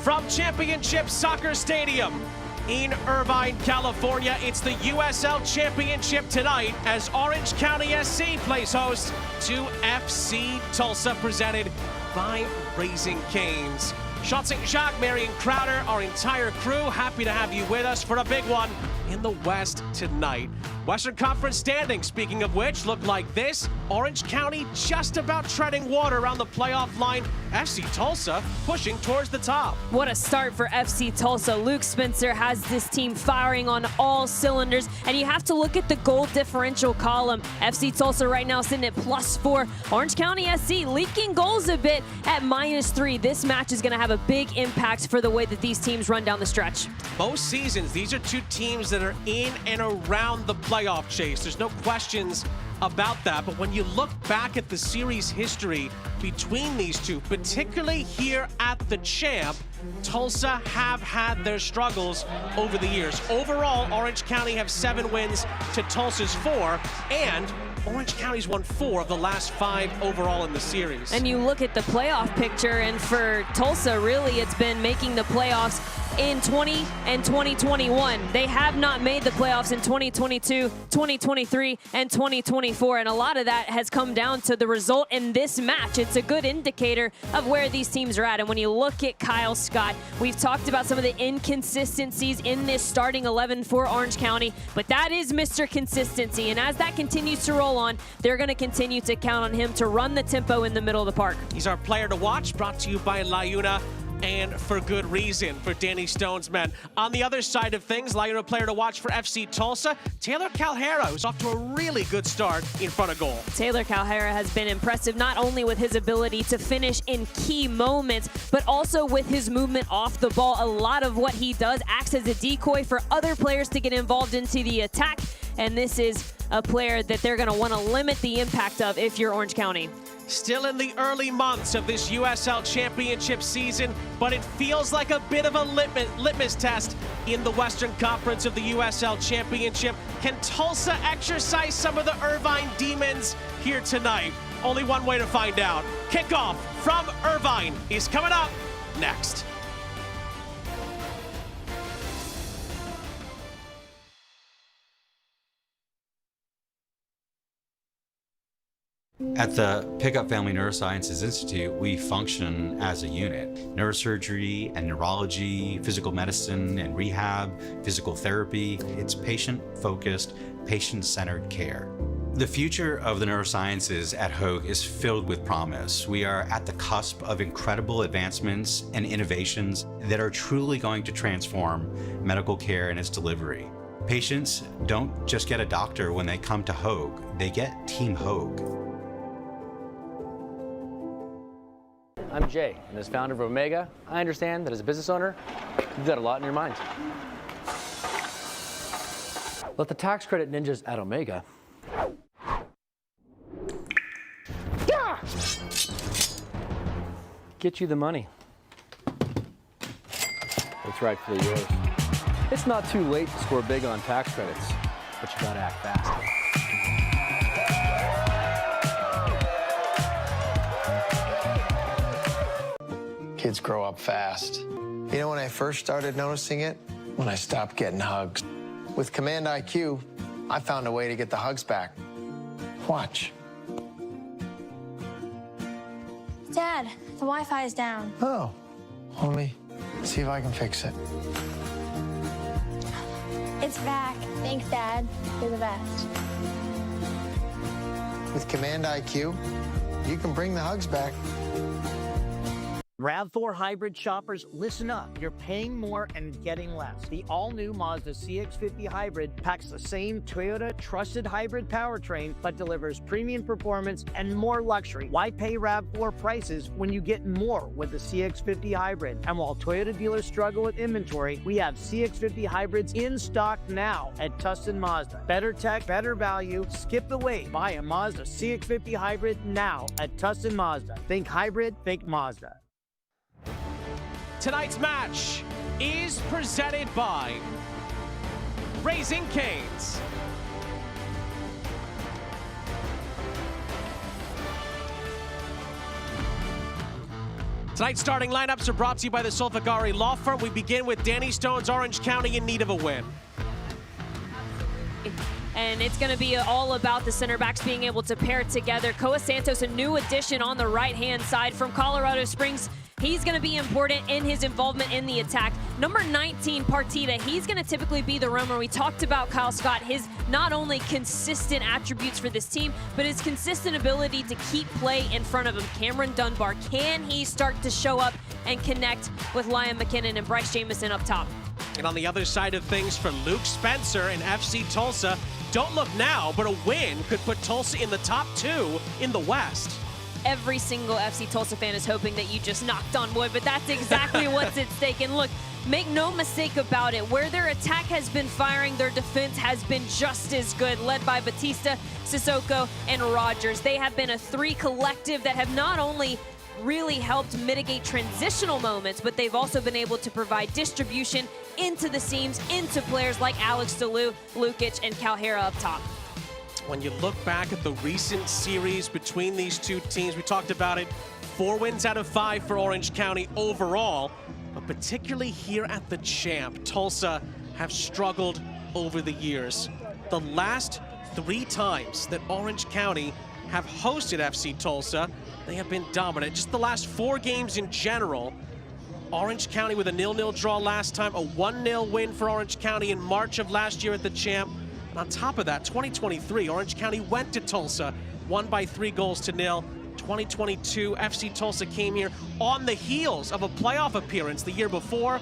From Championship Soccer Stadium in Irvine, California, it's the USL Championship tonight as Orange County SC plays host to FC Tulsa, presented by Raising Canes. Sean St. Jacques, Marion Crowder, our entire crew, happy to have you with us for a big one in the West tonight. Western Conference standings, speaking of which, look like this. Orange County just about treading water around the playoff line. FC Tulsa pushing towards the top. What a start for FC Tulsa. Luke Spencer has this team firing on all cylinders, and you have to look at the goal differential column. FC Tulsa right now sitting at +4. Orange County SC leaking goals a bit at -3. This match is going to have a big impact for the way that these teams run down the stretch. Most seasons, these are two teams that are in and around the playoff chase. There's no questions about that, but when you look back at the series history between these two, particularly here at the Champ, Tulsa have had their struggles over the years. Overall, Orange County have 7 wins to Tulsa's 4, and Orange County's won 4 of the last 5 overall in the series. And you look at the playoff picture, and for Tulsa, really, it's been making the playoffs in 20 and 2021. They have not made the playoffs in 2022, 2023, and 2024, and a lot of that has come down to the result in this match. It's a good indicator of where these teams are at, and when you look at Kyle Scott, we've talked about some of the inconsistencies in this starting 11 for Orange County, but that is Mr. Consistency, and as that continues to roll on, they're going to continue to count on him to run the tempo in the middle of the park. He's our player to watch, brought to you by LaUna, and for good reason for Danny Stone's men. On the other side of things, LaUna player to watch for FC Tulsa, Taylor Calhera, who's off to a really good start in front of goal. Taylor Calhera has been impressive not only with his ability to finish in key moments, but also with his movement off the ball. A lot of what he does acts as a decoy for other players to get involved into the attack, and this is a player that they're going to want to limit the impact of if you're Orange County. Still in the early months of this USL Championship season, but it feels like a bit of a litmus test in the Western Conference of the USL Championship. Can Tulsa exercise some of the Irvine demons here tonight? Only one way to find out. Kickoff from Irvine is coming up next. At the Pickup Family Neurosciences Institute, we function as a unit. Neurosurgery and neurology, physical medicine and rehab, physical therapy. It's patient-focused, patient-centered care. The future of the neurosciences at Hoag is filled with promise. We are at the cusp of incredible advancements and innovations that are truly going to transform medical care and its delivery. Patients don't just get a doctor when they come to Hoag, they get Team Hoag. I'm Jay, and as founder of Omega, I understand that as a business owner, you've got a lot in your mind. Let the tax credit ninjas at Omega get you the money. It's rightfully yours. It's not too late to score big on tax credits, but you gotta act fast. Kids grow up fast. You know when I first started noticing it? When I stopped getting hugs. With Command IQ, I found a way to get the hugs back. Watch. Dad, the Wi-Fi is down. Oh, let me see if I can fix it. It's back. Thanks, Dad. You're the best. With Command IQ, you can bring the hugs back. RAV4 hybrid shoppers, listen up. You're paying more and getting less. The all-new Mazda CX-50 Hybrid packs the same Toyota trusted hybrid powertrain, but delivers premium performance and more luxury. Why pay RAV4 prices when you get more with the CX-50 Hybrid? And while Toyota dealers struggle with inventory, we have CX-50 Hybrids in stock now at Tustin Mazda. Better tech, better value. Skip the wait. Buy a Mazda CX-50 Hybrid now at Tustin Mazda. Think hybrid, think Mazda. Tonight's match is presented by Raising Canes. Tonight's starting lineups are brought to you by the Solfagari Law Firm. We begin with Danny Stone's Orange County in need of a win. And it's going to be all about the center backs being able to pair together. Koa Santos, a new addition on the right-hand side from Colorado Springs. He's going to be important in his involvement in the attack. Number 19, Partita, he's going to typically be the roamer. We talked about Kyle Scott, his not only consistent attributes for this team, but his consistent ability to keep play in front of him. Cameron Dunbar, can he start to show up and connect with Liam McKinnon and Bryce Jamison up top? And on the other side of things for Luke Spencer and FC Tulsa, don't look now, but a win could put Tulsa in the top 2 in the West. Every single FC Tulsa fan is hoping that you just knocked on wood, but that's exactly what's at stake. And look, make no mistake about it, where their attack has been firing, their defense has been just as good, led by Batista, Sissoko, and Rogers. They have been a 3 collective that have not only really helped mitigate transitional moments, but they've also been able to provide distribution into the seams, into players like Alex DeLu, Lukic, and Calhera up top. When you look back at the recent series between these two teams, we talked about it, 4 wins out of 5 for Orange County overall, but particularly here at the Champ, Tulsa have struggled over the years. The last 3 times that Orange County have hosted FC Tulsa, they have been dominant. Just the last 4 games in general, Orange County with a 0-0 draw last time, a 1-0 win for Orange County in March of last year at the Champ. And on top of that, 2023, Orange County went to Tulsa, won by 3 goals to 0. 2022, FC Tulsa came here on the heels of a playoff appearance the year before.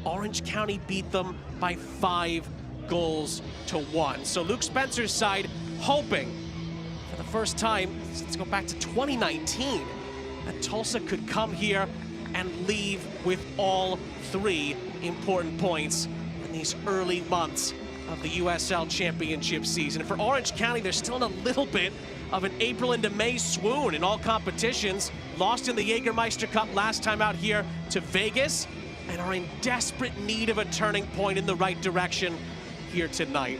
Orange County beat them by 5 goals to 1. So Luke Spencer's side hoping for the first time, let's go back to 2019, that Tulsa could come here and leave with all 3 important points in these early months of the USL Championship season. For Orange County, they're still in a little bit of an April into May swoon in all competitions. Lost in the Jägermeister Cup last time out here to Vegas, and are in desperate need of a turning point in the right direction here tonight.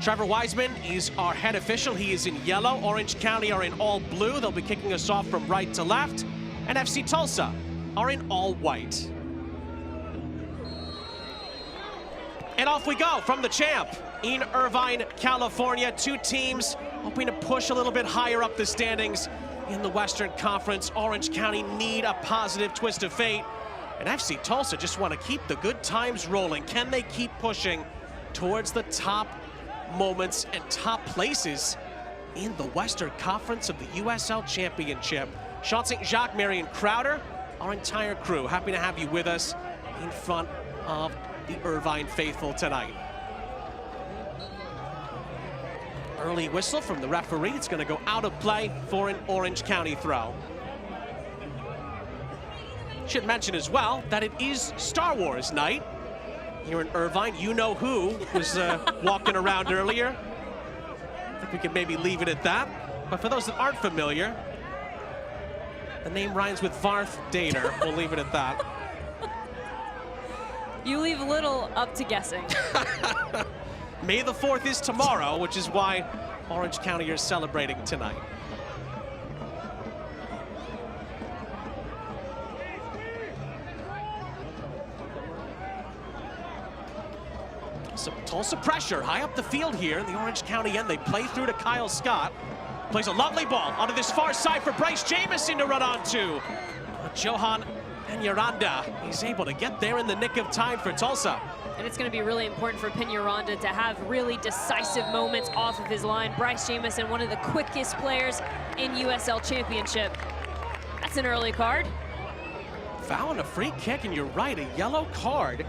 Trevor Wiseman is our head official. He is in yellow. Orange County are in all blue. They'll be kicking us off from right to left. And FC Tulsa are in all white. And off we go from the Champ in Irvine, California. 2 teams hoping to push a little bit higher up the standings in the Western Conference. Orange County need a positive twist of fate, and FC Tulsa just want to keep the good times rolling. Can they keep pushing towards the top moments and top places in the Western Conference of the USL Championship? Sean St. Jacques, Marion Crowder, our entire crew, happy to have you with us in front of the Irvine faithful tonight. Early whistle from the referee. It's going to go out of play for an Orange County throw. Should mention as well that it is Star Wars night here in Irvine. You know who was walking around earlier. I think we can maybe leave it at that. But for those that aren't familiar, the name rhymes with Varth Dater. We'll leave it at that. You leave a little up to guessing. May the 4th is tomorrow, which is why Orange County are celebrating tonight. Some Tulsa pressure high up the field here in the Orange County end. They play through to Kyle Scott. Plays a lovely ball onto this far side for Bryce Jamison to run onto. Johan Peñaranda, he's able to get there in the nick of time for Tulsa. And it's going to be really important for Peñaranda to have really decisive moments off of his line. Bryce Jamison, one of the quickest players in USL Championship. That's an early card. Foul and a free kick, and you're right, a yellow card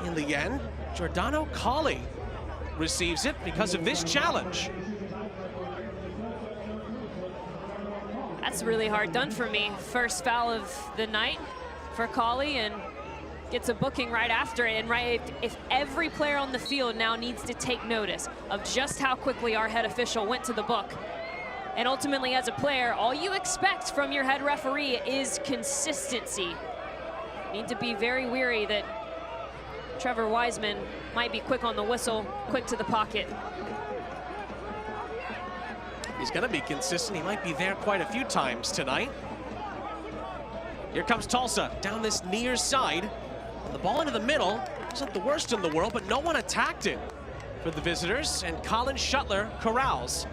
in the end. Giordano Colley receives it because of this challenge. That's really hard done for me. First foul of the night for Colley, and gets a booking right after it. And right, if every player on the field now needs to take notice of just how quickly our head official went to the book. And ultimately, as a player, all you expect from your head referee is consistency. You need to be very wary that Trevor Wiseman might be quick on the whistle, quick to the pocket. He's going to be consistent. He might be there quite a few times tonight. Here comes Tulsa down this near side. And the ball into the middle isn't the worst in the world, but no one attacked it for the visitors, and Colin Shuttler corrals.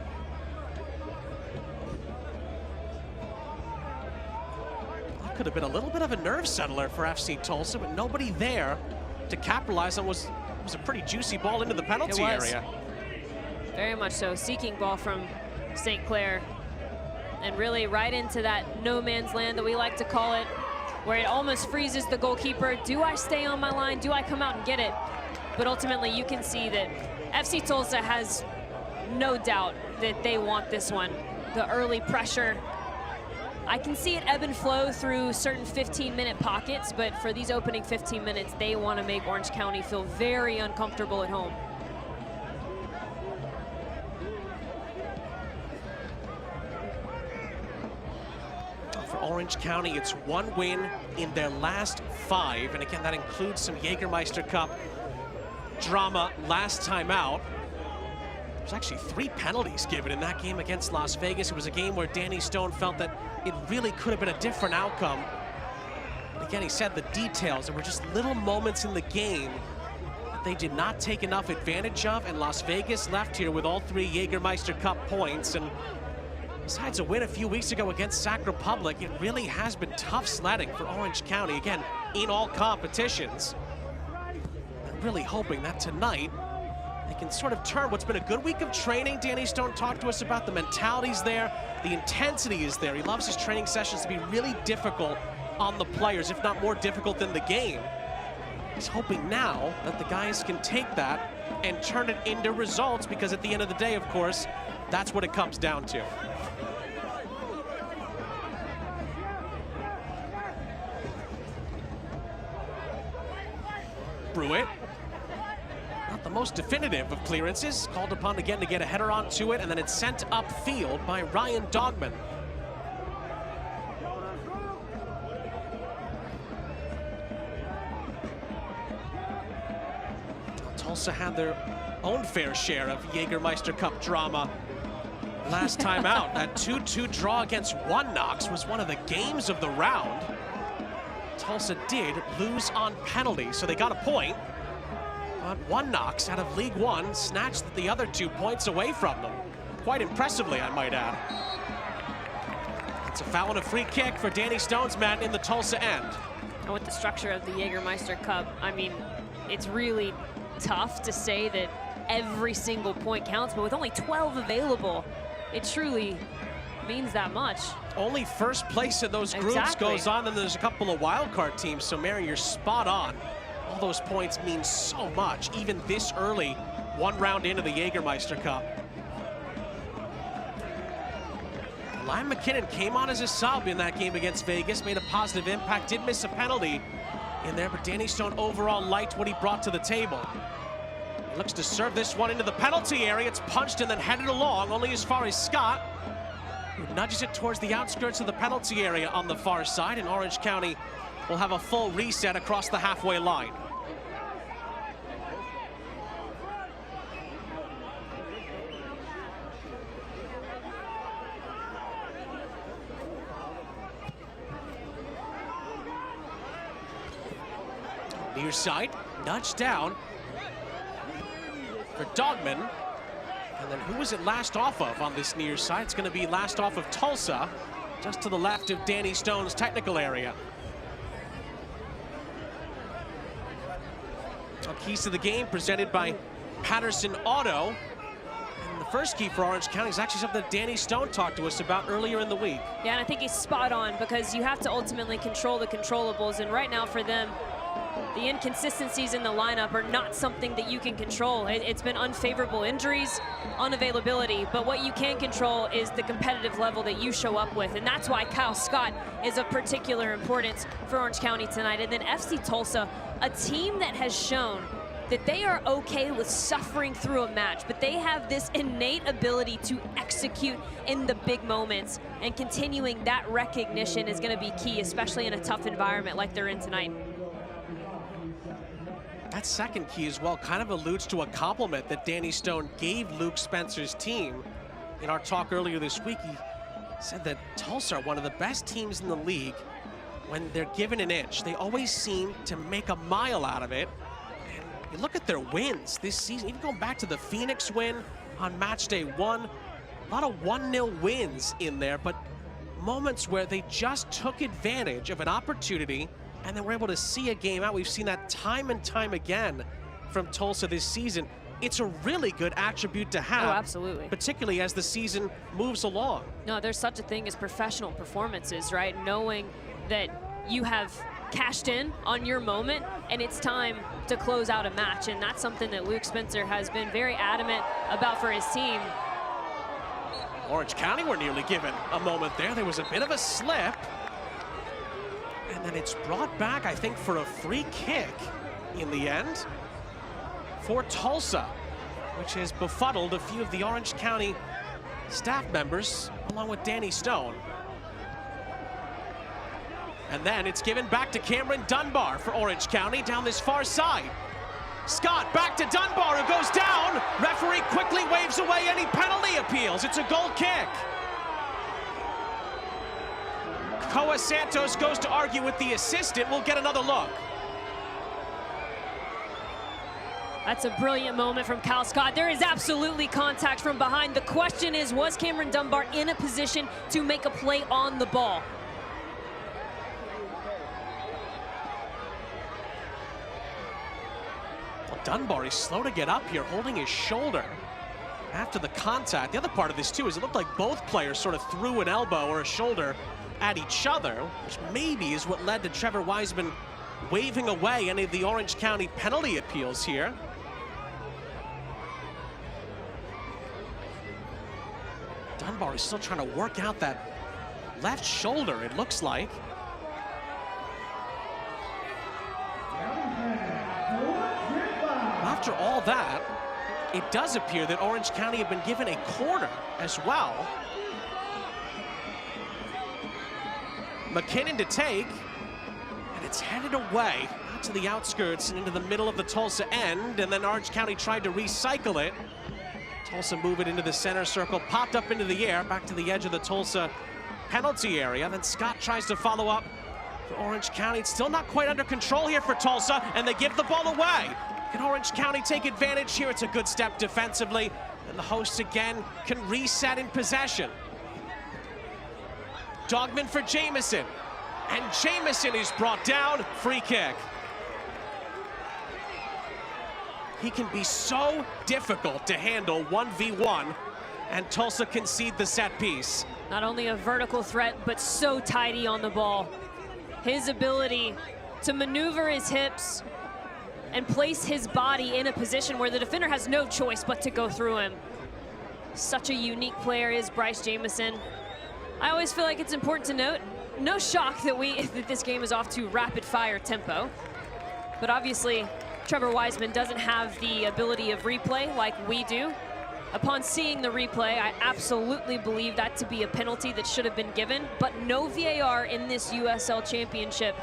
That could have been a little bit of a nerve settler for FC Tulsa, but nobody there to capitalize on. Was a pretty juicy ball into the penalty area. Very much so. Seeking ball from St. Clair, and really right into that no man's land that we like to call it, where it almost freezes the goalkeeper. Do I stay on my line? Do I come out and get it? But ultimately you can see that FC Tulsa has no doubt that they want this one. The early pressure, I can see it ebb and flow through certain 15-minute pockets, but for these opening 15 minutes, they want to make Orange County feel very uncomfortable at home. For Orange County, it's 1 win in their last 5, and again, that includes some Jägermeister Cup drama last time out. There's actually 3 penalties given in that game against Las Vegas. It was a game where Danny Stone felt that it really could have been a different outcome. But again, he said the details, there were just little moments in the game that they did not take enough advantage of, and Las Vegas left here with all 3 Jägermeister Cup points. And besides a win a few weeks ago against Sac Republic, it really has been tough sledding for Orange County, again, in all competitions. I'm really hoping that tonight they can sort of turn what's been a good week of training. Danny Stone talked to us about the mentality's there, the intensity is there. He loves his training sessions to be really difficult on the players, if not more difficult than the game. He's hoping now that the guys can take that and turn it into results, because at the end of the day, of course, that's what it comes down to. Brewitt, not the most definitive of clearances, called upon again to get a header onto it, and then it's sent upfield by Ryan Dogman. Tulsa had their own fair share of Jägermeister Cup drama last time out. That 2-2 draw against One Knox was one of the games of the round. Tulsa did lose on penalty, so they got a point. But One Knox out of League One snatched the other 2 points away from them. Quite impressively, I might add. It's a foul and a free kick for Danny Stone's men in the Tulsa end. And with the structure of the Jägermeister Cup, I mean, it's really tough to say that every single point counts, but with only 12 available, it truly means that much. Only first place in those groups goes on, and there's a couple of wildcard teams. So Mary, you're spot on. All those points mean so much, even this early, 1 round into the Jägermeister Cup. Lyon McKinnon came on as a sub in that game against Vegas, made a positive impact, did miss a penalty in there, but Danny Stone overall liked what he brought to the table. He looks to serve this one into the penalty area. It's punched and then headed along, only as far as Scott, who nudges it towards the outskirts of the penalty area on the far side, and Orange County will have a full reset across the halfway line. Near side, nudged down for Dogman. And then who was it last off of on this near side? It's going to be last off of Tulsa, just to the left of Danny Stone's technical area. Keys to the game presented by Patterson Auto. And the first key for Orange County is actually something that Danny Stone talked to us about earlier in the week. Yeah, and I think he's spot on, because you have to ultimately control the controllables, and right now for them, the inconsistencies in the lineup are not something that you can control. It's been unfavorable injuries, unavailability, but what you can control is the competitive level that you show up with, and that's why Kyle Scott is of particular importance for Orange County tonight. And then FC Tulsa, a team that has shown that they are okay with suffering through a match, but they have this innate ability to execute in the big moments, and continuing that recognition is going to be key, especially in a tough environment like they're in tonight. That second key as well kind of alludes to a compliment that Danny Stone gave Luke Spencer's team. In our talk earlier this week, he said that Tulsa are one of the best teams in the league when they're given an inch, they always seem to make a mile out of it. And you look at their wins this season, even going back to the Phoenix win on match day 1, a lot of 1-0 wins in there, but moments where they just took advantage of an opportunity and then were able to see a game out. We've seen that time and time again from Tulsa this season. It's a really good attribute to have. Oh, absolutely. Particularly as the season moves along. No, there's such a thing as professional performances, right? Knowing that you have cashed in on your moment and it's time to close out a match. And that's something that Luke Spencer has been very adamant about for his team. Orange County were nearly given a moment there. There was a bit of a slip. And then it's brought back, I think, for a free kick in the end for Tulsa, which has befuddled a few of the Orange County staff members, along with Danny Stone. And then it's given back to Cameron Dunbar for Orange County down this far side. Scott back to Dunbar, who goes down. Referee quickly waves away any penalty appeals. It's a goal kick. Koa Santos goes to argue with the assistant. We'll get another look. That's a brilliant moment from Cal Scott. There is absolutely contact from behind. The question is, was Cameron Dunbar in a position to make a play on the ball? Well, Dunbar is slow to get up here, holding his shoulder after the contact. The other part of this, too, is it looked like both players sort of threw an elbow or a shoulder at each other, which maybe is what led to Trevor Wiseman waving away any of the Orange County penalty appeals here. Dunbar is still trying to work out that left shoulder, it looks like. After all that, it does appear that Orange County have been given a corner as well. McKinnon to take, and it's headed away out to the outskirts and into the middle of the Tulsa end, and then Orange County tried to recycle it. Tulsa move it into the center circle, popped up into the air, back to the edge of the Tulsa penalty area. Then Scott tries to follow up for Orange County. It's still not quite under control here for Tulsa, and they give the ball away. Can Orange County take advantage here? It's a good step defensively, and the hosts again can reset in possession. Dogman for Jamison, and Jamison is brought down, free kick. He can be so difficult to handle 1v1, and Tulsa concede the set piece. Not only a vertical threat, but so tidy on the ball. His ability to maneuver his hips and place his body in a position where the defender has no choice but to go through him. Such a unique player is Bryce Jamison. I always feel like it's important to note, no shock that this game is off to rapid fire tempo. But obviously, Trevor Wiseman doesn't have the ability of replay like we do. Upon seeing the replay, I absolutely believe that to be a penalty that should have been given, but no VAR in this USL Championship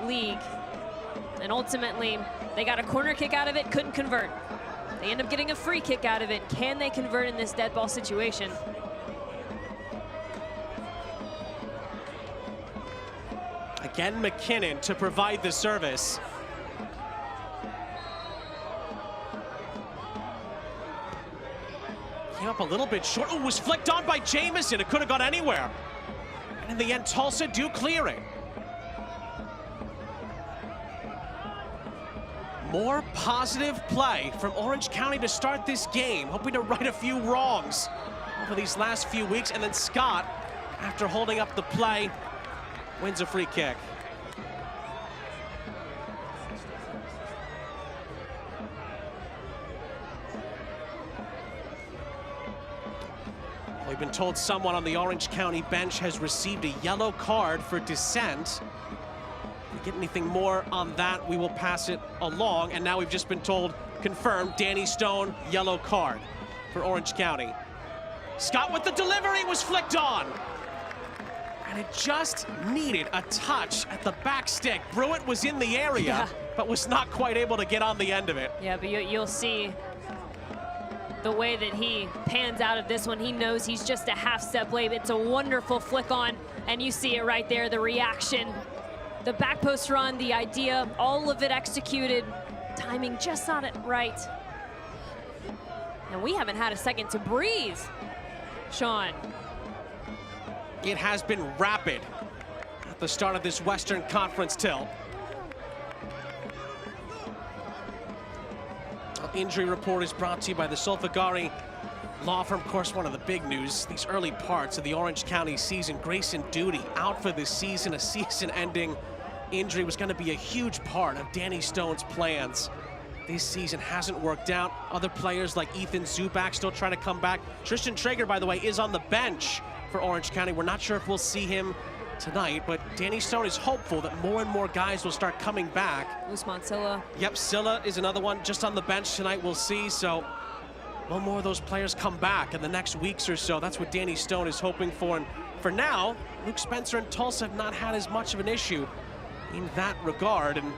league. And ultimately, they got a corner kick out of it, couldn't convert. They end up getting a free kick out of it. Can they convert in this dead ball situation? Again, McKinnon to provide the service. Came up a little bit short. Oh, was flicked on by Jamison. It could have gone anywhere. And in the end, Tulsa do clear it. More positive play from Orange County to start this game, hoping to right a few wrongs over these last few weeks. And then Scott, after holding up the play, wins a free kick. We've been told someone on the Orange County bench has received a yellow card for dissent. If we get anything more on that, we will pass it along. And now we've just been told, confirmed, Danny Stone, yellow card for Orange County. Scott with the delivery, was flicked on. And it just needed a touch at the back stick. Brewitt was in the area, but was not quite able to get on the end of it. Yeah, but you'll see the way that he pans out of this one. He knows he's just a half step late. It's a wonderful flick on, and you see it right there, the reaction. The back post run, the idea, all of it executed. Timing just not it right. And we haven't had a second to breathe, Sean. It has been rapid at the start of this Western Conference tilt. Injury report is brought to you by the Solfagari Law Firm. Of course, one of the big news, these early parts of the Orange County season. Grayson Duty out for this season. A season-ending injury was going to be a huge part of Danny Stone's plans. This season hasn't worked out. Other players like Ethan Zubak still trying to come back. Tristan Traeger, by the way, is on the bench for Orange County. We're not sure if we'll see him tonight, but Danny Stone is hopeful that more and more guys will start coming back. Usman Silla. Yep, Silla is another one just on the bench tonight. We'll see. So will more of those players come back in the next weeks or so? That's what Danny Stone is hoping for. And for now, Luke Spencer and Tulsa have not had as much of an issue in that regard. And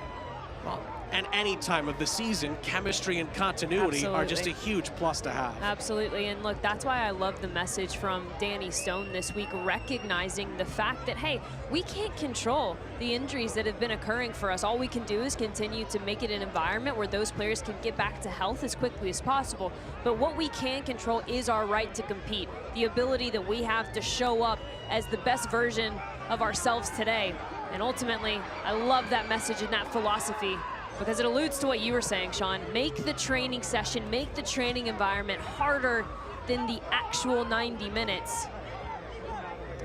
well, at any time of the season, chemistry and continuity are just a huge plus to have. Absolutely, and look, that's why I love the message from Danny Stone this week, recognizing the fact that, hey, we can't control the injuries that have been occurring for us. All we can do is continue to make it an environment where those players can get back to health as quickly as possible. But what we can control is our right to compete, the ability that we have to show up as the best version of ourselves today. And ultimately, I love that message and that philosophy, because it alludes to what you were saying, Sean. Make the training session, make the training environment harder than the actual 90 minutes.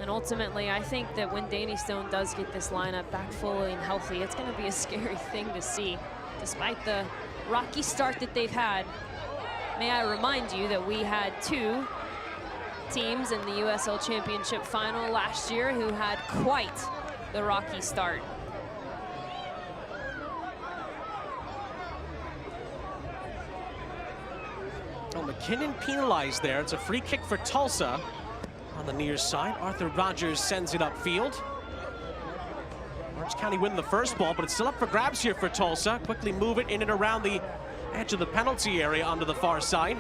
And ultimately, I think that when Danny Stone does get this lineup back fully and healthy, it's going to be a scary thing to see, despite the rocky start that they've had. May I remind you that we had 2 teams in the USL Championship final last year who had quite the rocky start. Oh, McKinnon penalized there. It's a free kick for Tulsa on the near side. Arthur Rogers sends it upfield. Orange County win the first ball, but it's still up for grabs here for Tulsa. Quickly move it in and around the edge of the penalty area onto the far side.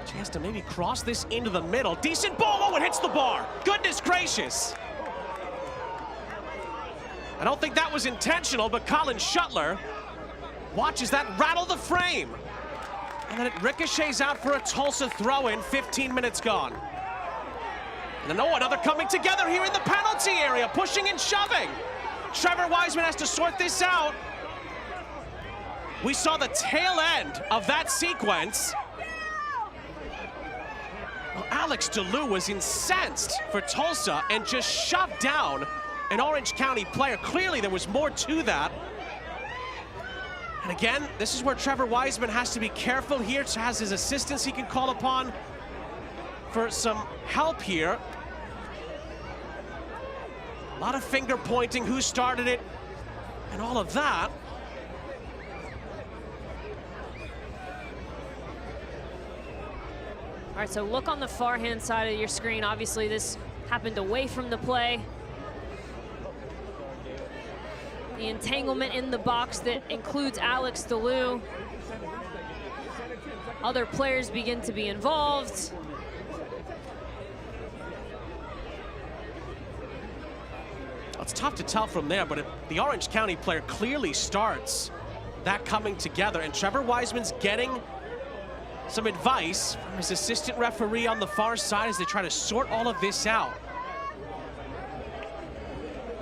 Chance to maybe cross this into the middle. Decent ball. Oh, it hits the bar. Goodness gracious. I don't think that was intentional, but Colin Shuttler watches that rattle the frame. And then it ricochets out for a Tulsa throw-in, 15 minutes gone. And then, oh, another coming together here in the penalty area, pushing and shoving. Trevor Wiseman has to sort this out. We saw the tail end of that sequence. Well, Alex DeLue was incensed for Tulsa and just shoved down an Orange County player. Clearly, there was more to that. And again, this is where Trevor Wiseman has to be careful here. Has his assistants he can call upon for some help here. A lot of finger pointing, who started it, and all of that. All right, so look on the far-hand side of your screen. Obviously, this happened away from the play. The entanglement in the box that includes Alex DeLue. Other players begin to be involved. It's tough to tell from there, but the Orange County player clearly starts that coming together, and Trevor Wiseman's getting some advice from his assistant referee on the far side as they try to sort all of this out.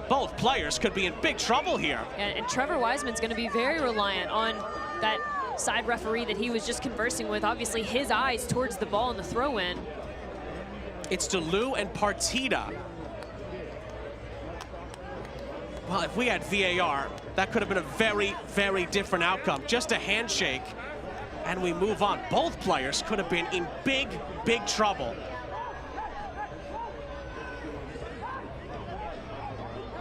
Both players could be in big trouble here. And Trevor Wiseman's going to be very reliant on that side referee that he was just conversing with. Obviously, his eyes towards the ball in the throw-in. It's DeLue and Partita. Well, if we had VAR, that could have been a very, very different outcome. Just a handshake, and we move on. Both players could have been in big, big trouble.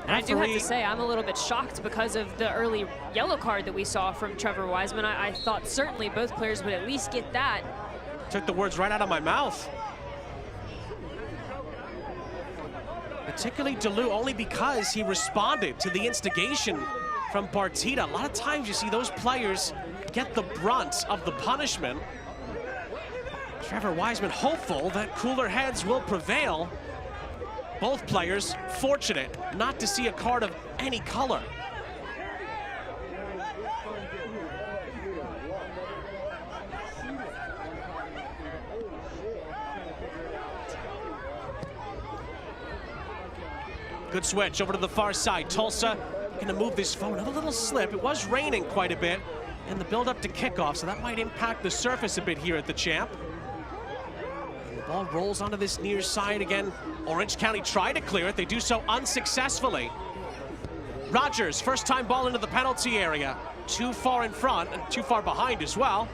And I do have to say, I'm a little bit shocked because of the early yellow card that we saw from Trevor Wiseman. I thought certainly both players would at least get that. Took the words right out of my mouth. Particularly DeLue, only because he responded to the instigation from Bartita. A lot of times you see those players get the brunt of the punishment. Trevor Wiseman hopeful that cooler heads will prevail. Both players fortunate not to see a card of any color. Good switch over to the far side. Tulsa going to move this forward. Another little slip. It was raining quite a bit in the build-up to kickoff, so that might impact the surface a bit here at the Champ. And the ball rolls onto this near side again. Orange County tried to clear it. They do so unsuccessfully. Rogers, first time ball into the penalty area. Too far in front and too far behind as well.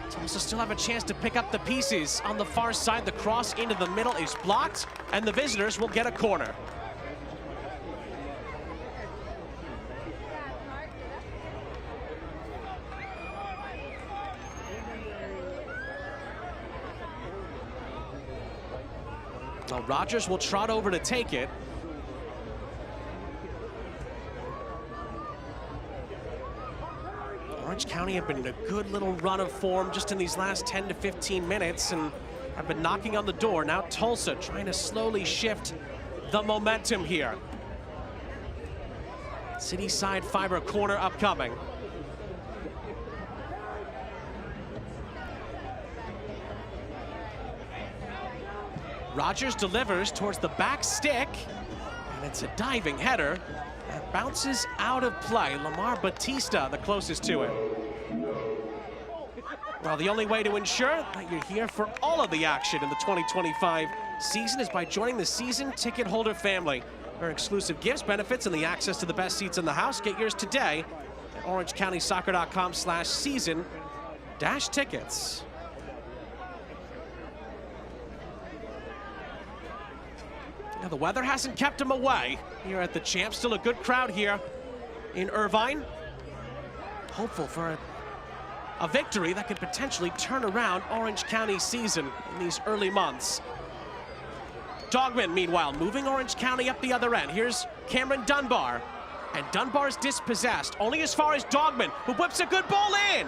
Tulsa still have a chance to pick up the pieces on the far side. The cross into the middle is blocked, and the visitors will get a corner. Now Rogers will trot over to take it. Orange County have been in a good little run of form just in these last 10 to 15 minutes and have been knocking on the door. Now Tulsa trying to slowly shift the momentum here. City side fiber corner upcoming. Rogers delivers towards the back stick, and it's a diving header that bounces out of play. Lamar Batista, the closest to it. Well, the only way to ensure that you're here for all of the action in the 2025 season is by joining the season ticket holder family. Our exclusive gifts, benefits, and the access to the best seats in the house. Get yours today at orangecountysoccer.com/season-tickets. Now, the weather hasn't kept them away here at the Champ. Still a good crowd here in Irvine. Hopeful for a victory that could potentially turn around Orange County's season in these early months. Dogman, meanwhile, moving Orange County up the other end. Here's Cameron Dunbar, and Dunbar's dispossessed, only as far as Dogman, who whips a good ball in.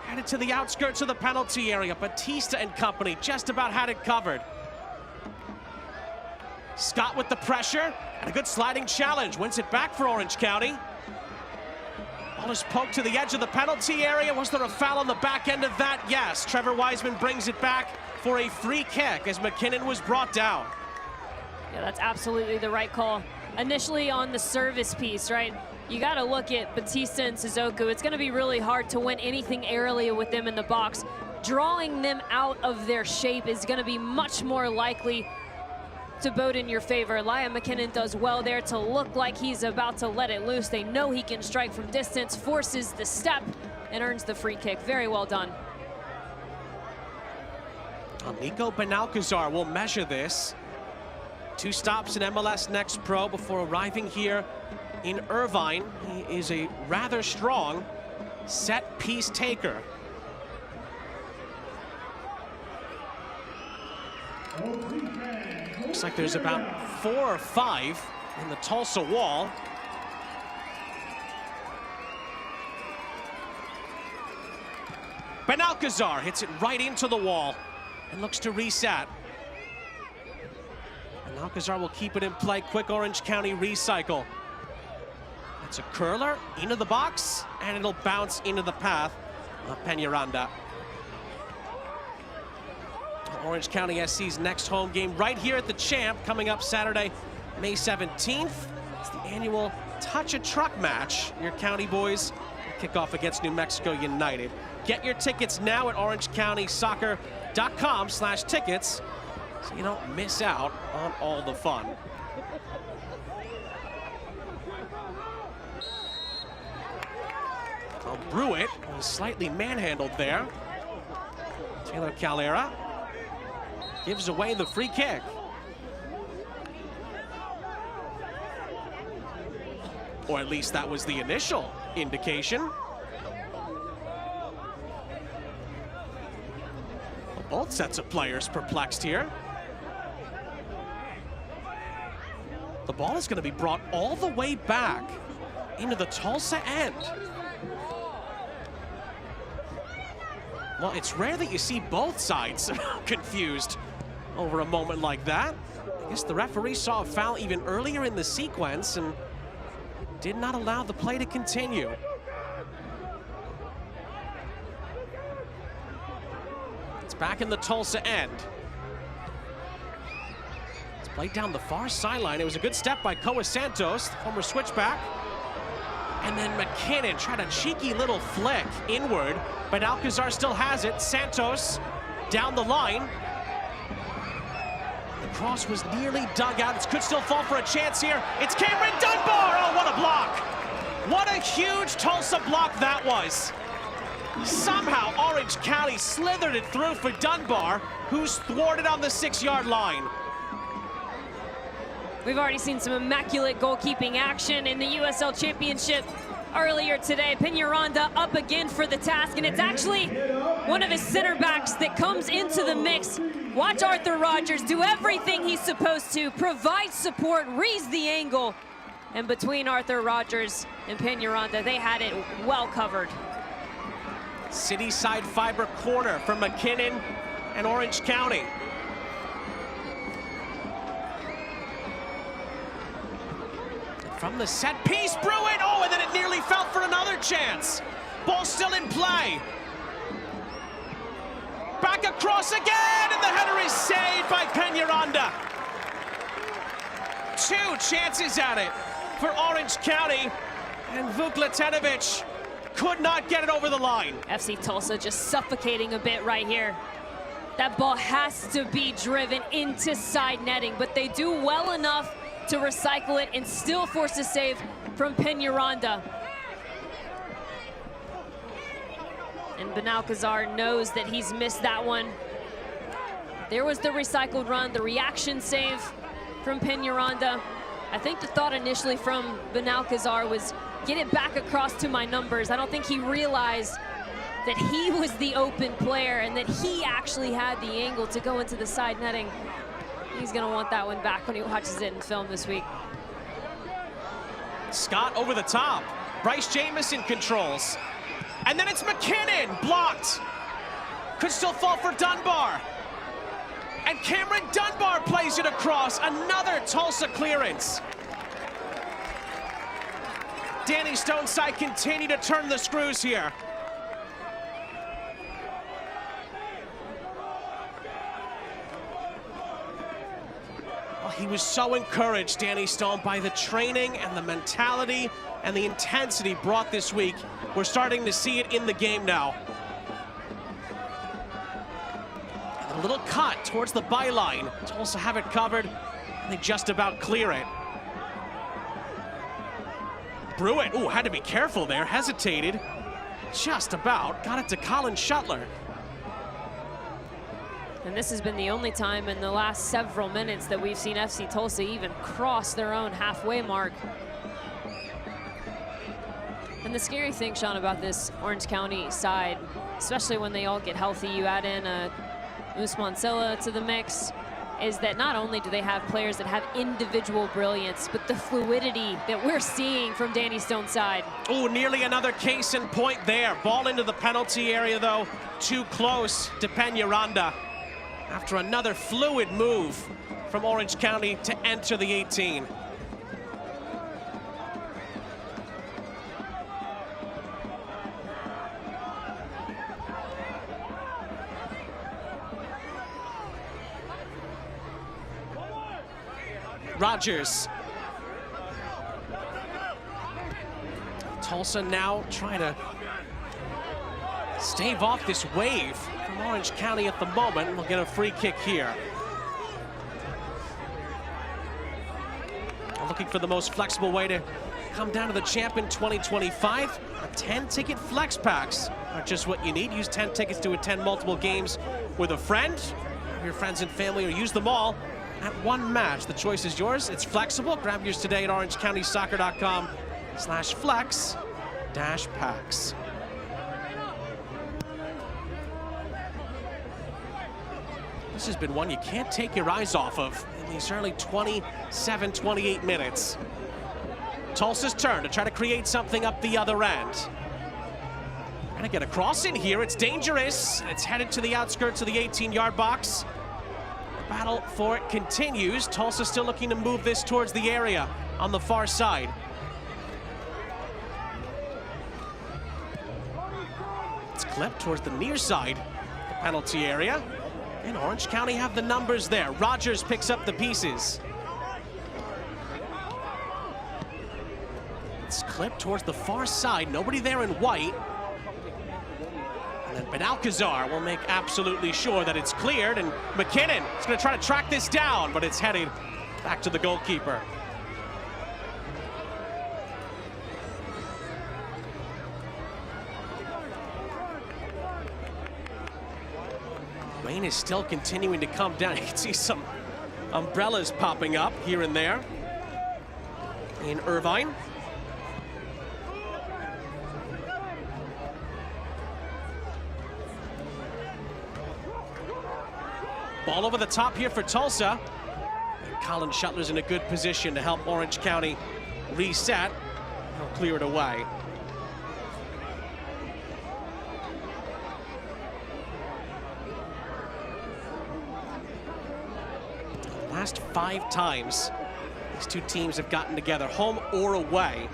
Headed to the outskirts of the penalty area. Batista and company just about had it covered. Scott with the pressure, and a good sliding challenge. Wins it back for Orange County. Ball is poked to the edge of the penalty area. Was there a foul on the back end of that? Yes. Trevor Wiseman brings it back for a free kick as McKinnon was brought down. Yeah, that's absolutely the right call. Initially on the service piece, right? You got to look at Batista and Suzuku. It's going to be really hard to win anything aerially with them in the box. Drawing them out of their shape is going to be much more likely to bode in your favor. Liam McKinnon does well there to look like he's about to let it loose. They know he can strike from distance, forces the step, and earns the free kick. Very well done. Nico Benalcazar will measure this. 2 stops in MLS Next Pro before arriving here in Irvine. He is a rather strong set piece taker. Looks like there's about 4 or 5 in the Tulsa wall. Benalcazar hits it right into the wall and looks to reset. Benalcazar will keep it in play. Quick Orange County recycle. It's a curler into the box, and it'll bounce into the path of Peñaranda. Orange County SC's next home game right here at the Champ, coming up Saturday, May 17th. It's the annual Touch a Truck match. Your County boys kick off against New Mexico United. Get your tickets now at orangecountysoccer.com/tickets so you don't miss out on all the fun. I'll brew it. Slightly manhandled there. Taylor Calera gives away the free kick. Or at least that was the initial indication. Both sets of players perplexed here. The ball is going to be brought all the way back into the Tulsa end. Well, it's rare that you see both sides confused over a moment like that. I guess the referee saw a foul even earlier in the sequence and did not allow the play to continue. It's back in the Tulsa end. It's played down the far sideline. It was a good step by Koa Santos, the former switchback. And then McKinnon tried a cheeky little flick inward, but Alcazar still has it. Santos down the line. The cross was nearly dug out. It could still fall for a chance here. It's Cameron Dunbar. Oh, what a block. What a huge Tulsa block that was. Somehow Orange County slithered it through for Dunbar, who's thwarted on the 6-yard line. We've already seen some immaculate goalkeeping action in the USL Championship earlier today. Peñaranda up again for the task, and it's actually one of his center backs that comes into the mix. Watch Arthur Rogers do everything he's supposed to, provide support, reads the angle, and between Arthur Rogers and Peñaranda, they had it well covered. City side fiber corner for McKinnon and Orange County. From the set piece, Bruin, oh, and then it nearly fell for another chance. Ball still in play. Back across again, and the header is saved by Peñaranda. 2 chances at it for Orange County, and Vukletenovic could not get it over the line. FC Tulsa just suffocating a bit right here. That ball has to be driven into side netting, but they do well enough to recycle it and still force a save from Peñaranda. And Benalcazar knows that he's missed that one. There was the recycled run, the reaction save from Peñaranda. I think the thought initially from Benalcazar was get it back across to my numbers. I don't think he realized that he was the open player and that he actually had the angle to go into the side netting. He's gonna want that one back when he watches it in film this week. Scott over the top. Bryce Jamison controls. And then it's McKinnon, blocked. Could still fall for Dunbar. And Cameron Dunbar plays it across. Another Tulsa clearance. Danny Stone's side continue to turn the screws here. Well, he was so encouraged, Danny Stone, by the training and the mentality and the intensity brought this week. We're starting to see it in the game now. And a little cut towards the byline. Tulsa have it covered, and they just about clear it. Bruin, ooh, had to be careful there, hesitated. Just about, got it to Colin Shuttler. And this has been the only time in the last several minutes that we've seen FC Tulsa even cross their own halfway mark. And the scary thing, Sean, about this Orange County side, especially when they all get healthy, you add in Usman Silla to the mix, is that not only do they have players that have individual brilliance, but the fluidity that we're seeing from Danny Stone's side. Oh, nearly another case in point there. Ball into the penalty area, though. Too close to Peñaranda. After another fluid move from Orange County to enter the 18. Rogers. Tulsa now trying to stave off this wave from Orange County at the moment, and they'll get a free kick here. Looking for the most flexible way to come down to the champ in 2025. 10-ticket flex packs are just what you need. Use 10 tickets to attend multiple games with a friend, your friends and family, or use them all at one match. The choice is yours. It's flexible. Grab yours today at orangecountysoccer.com/flex-packs. This has been one you can't take your eyes off of in these early 27, 28 minutes. Tulsa's turn to try to create something up the other end. Gonna get a cross in here. It's dangerous. It's headed to the outskirts of the 18-yard box. The battle for it continues. Tulsa still looking to move this towards the area on the far side. It's clipped towards the near side, the penalty area. And Orange County have the numbers there. Rogers picks up the pieces. It's clipped towards the far side. Nobody there in white. And then Benalcazar will make absolutely sure that it's cleared. And McKinnon is going to try to track this down, but it's headed back to the goalkeeper. Rain is still continuing to come down. You can see some umbrellas popping up here and there in Irvine. Ball over the top here for Tulsa. And Colin Shuttler's in a good position to help Orange County reset. He'll clear it away. Last 5 times these two teams have gotten together, home or away,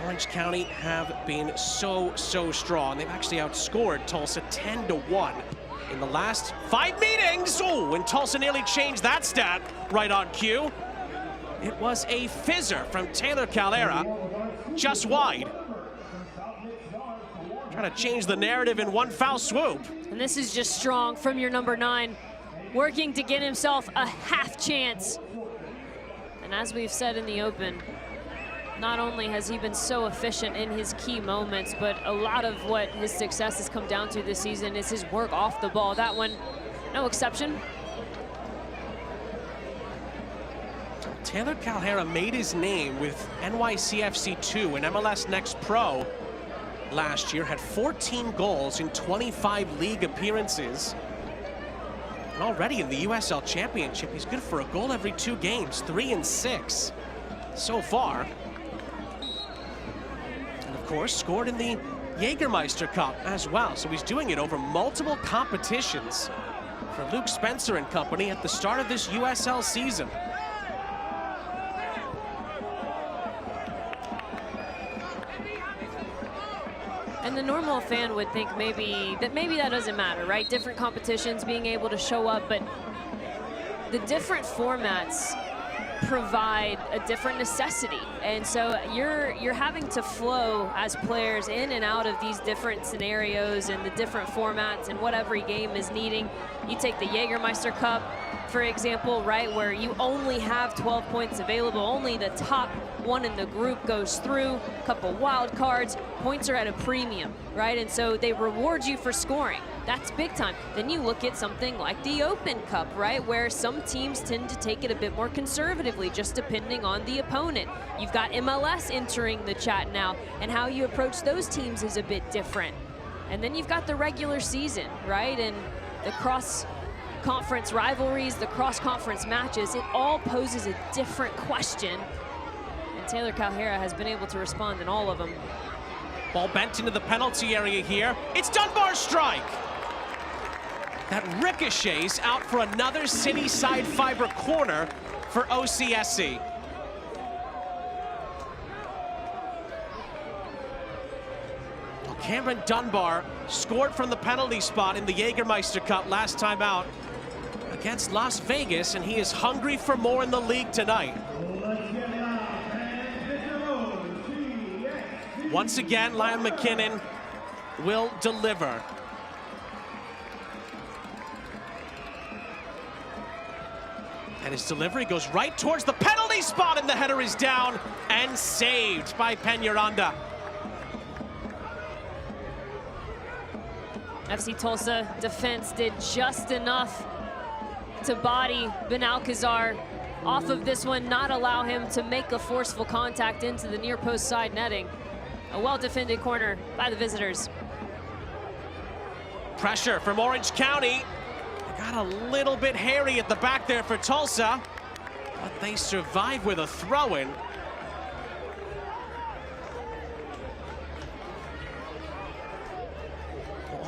Orange County have been so strong. They've actually outscored Tulsa 10-1 in the last 5 meetings. Oh, and Tulsa nearly changed that stat right on cue. It was a fizzer from Taylor Calera, just wide. Trying to change the narrative in one foul swoop. And this is just strong from your number 9, working to get himself a half chance. And as we've said in the open, not only has he been so efficient in his key moments, but a lot of what his success has come down to this season is his work off the ball. That one, no exception. Taylor Calera made his name with NYCFC 2 and MLS Next Pro last year, had 14 goals in 25 league appearances. And already in the USL Championship, he's good for a goal every 2 games, 3 and 6 so far. And of course, scored in the Jägermeister Cup as well. So he's doing it over multiple competitions for Luke Spencer and company at the start of this USL season. And the normal fan would think maybe that doesn't matter, right? Different competitions, being able to show up, but the different formats provide a different necessity. And so you're having to flow as players in and out of these different scenarios and the different formats and what every game is needing. You take the Jägermeister Cup, for example, right, where you only have 12 points available, only the top one in the group goes through, a couple wild cards, points are at a premium, right? And so they reward you for scoring. That's big time. Then you look at something like the Open Cup, right, where some teams tend to take it a bit more conservatively, just depending on the opponent. You've got MLS entering the chat now, and how you approach those teams is a bit different. And then you've got the regular season, right, and the cross-conference rivalries, the cross-conference matches. It all poses a different question. Taylor Calera has been able to respond in all of them. Ball bent into the penalty area here. It's Dunbar's strike. That ricochets out for another city side fiber corner for OCSC. Well, Cameron Dunbar scored from the penalty spot in the Jägermeister Cup last time out against Las Vegas, and he is hungry for more in the league tonight. Once again, Liam McKinnon will deliver. And his delivery goes right towards the penalty spot, and the header is down and saved by Peñaranda. FC Tulsa defense did just enough to body Benalcazar off of this one, not allow him to make a forceful contact into the near post side netting. A well-defended corner by the visitors. Pressure from Orange County. They got a little bit hairy at the back there for Tulsa, but they survive with a throw-in.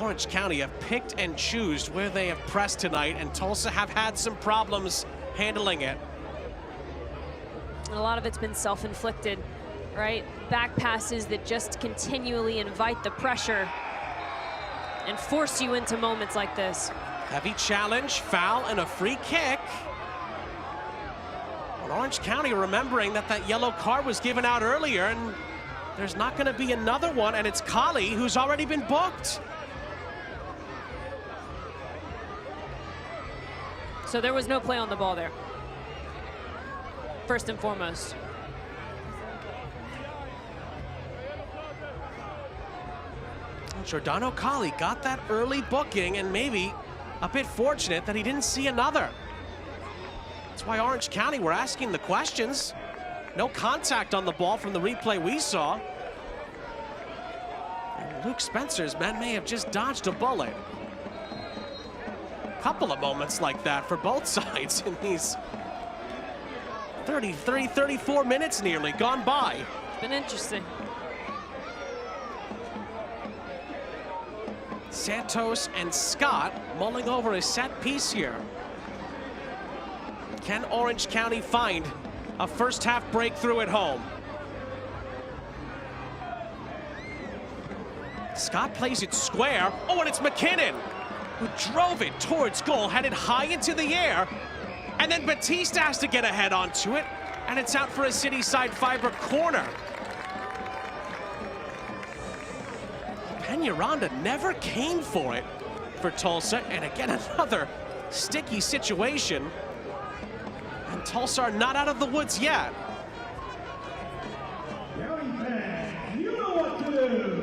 Orange County have picked and choose where they have pressed tonight, and Tulsa have had some problems handling it. And a lot of it's been self-inflicted, right? Back passes that just continually invite the pressure and force you into moments like this. Heavy challenge, foul, and a free kick. Well, Orange County remembering that yellow card was given out earlier, and there's not going to be another one, and it's Kali who's already been booked. So there was no play on the ball there, first and foremost. Giordano Kali got that early booking, and maybe a bit fortunate that he didn't see another. That's why Orange County were asking the questions. No contact on the ball from the replay we saw. And Luke Spencer's men may have just dodged a bullet. Couple of moments like that for both sides in these 34 minutes nearly gone by. It's been interesting. Santos and Scott mulling over a set piece here. Can Orange County find a first half breakthrough at home? Scott plays it square. Oh, and it's McKinnon who drove it towards goal, had it high into the air, and then Batista has to get a head onto it, and it's out for a Cityside Fiber corner. Peñaranda never came for it for Tulsa, and again another sticky situation. And Tulsa are not out of the woods yet. You know what to do.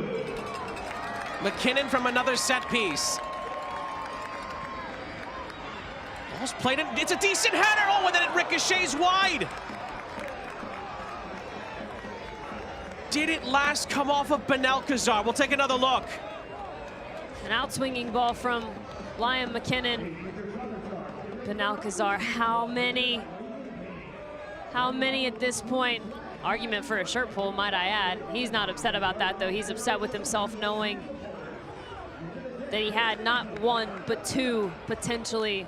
McKinnon from another set piece. Ball's played it. It's a decent header. Oh, and then it ricochets wide. Did it last come off of Benalcazar? We'll take another look. An outswinging ball from Liam McKinnon. Benalcazar, how many at this point? Argument for a shirt pull, might I add. He's not upset about that, though. He's upset with himself knowing that he had not one, but two potentially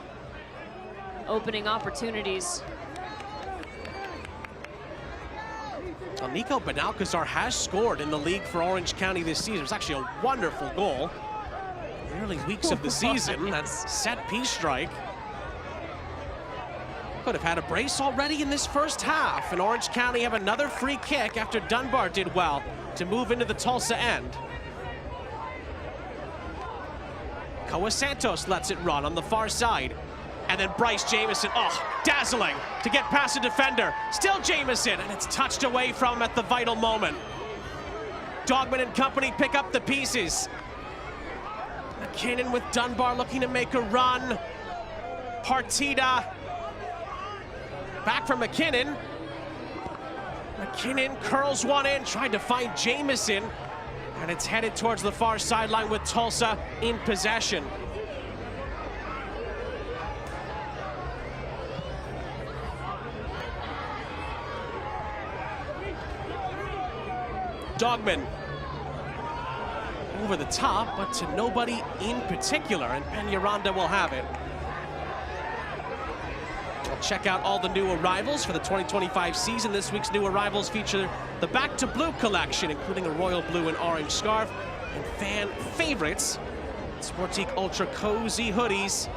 opening opportunities. Well, Nico Benalcazar has scored in the league for Orange County this season. It was actually a wonderful goal in the early weeks of the season. That set piece strike. Could have had a brace already in this first half, and Orange County have another free kick after Dunbar did well to move into the Tulsa end. Koa Santos lets it run on the far side. And then Bryce Jamieson, oh, dazzling to get past a defender. Still Jamieson, and it's touched away from him at the vital moment. Dogman and company pick up the pieces. McKinnon with Dunbar looking to make a run. Partida. Back from McKinnon. McKinnon curls one in, tried to find Jamieson. And it's headed towards the far sideline with Tulsa in possession. Dogman over the top, but to nobody in particular, and Peñaranda will have it. We'll check out all the new arrivals for the 2025 season. This week's new arrivals feature the Back to Blue collection, including a royal blue and orange scarf, and fan favorites, Sportique Ultra cozy hoodies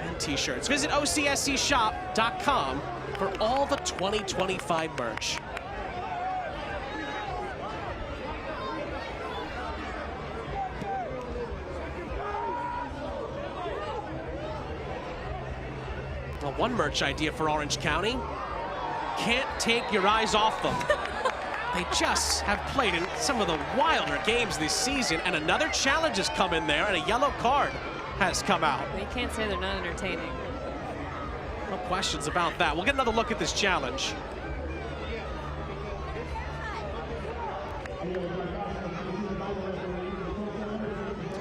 and t-shirts. Visit OCSCshop.com for all the 2025 merch. Well, one merch idea for Orange County: can't take your eyes off them. They just have played in some of the wilder games this season, and another challenge has come in there, and a yellow card has come out. You can't say they're not entertaining. No questions about that. We'll get another look at this challenge.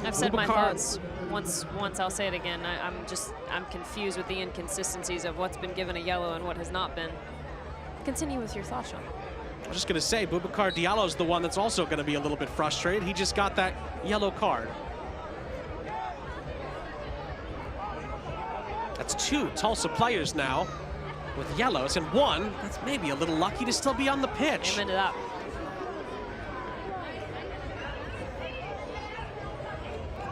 I've said my thoughts once. I'll say it again. I'm confused with the inconsistencies of what's been given a yellow and what has not been. Continue with your thoughts, Sean. I was just going to say, Boubacar Diallo is the one that's also going to be a little bit frustrated. He just got that yellow card. That's 2 Tulsa players now with yellows, and 1 that's maybe a little lucky to still be on the pitch. Amen to that.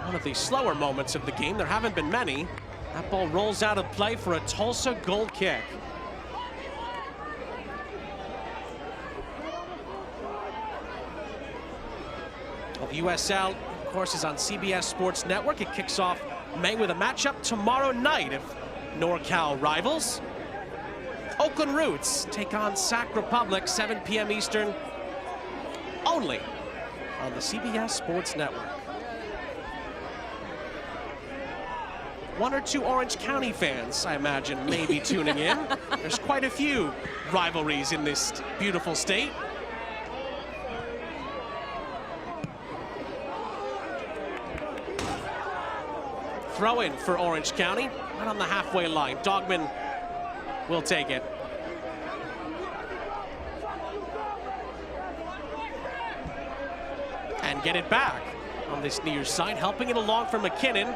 One of the slower moments of the game. There haven't been many. That ball rolls out of play for a Tulsa goal kick. Well, the USL, of course, is on CBS Sports Network. It kicks off May with a matchup tomorrow night of NorCal rivals. Oakland Roots take on Sac Republic, 7 p.m. Eastern, only on the CBS Sports Network. 1 or 2 Orange County fans, I imagine, may be tuning in. There's quite a few rivalries in this beautiful state. Throw in for Orange County, right on the halfway line. Dogman will take it. And get it back on this near side, helping it along for McKinnon.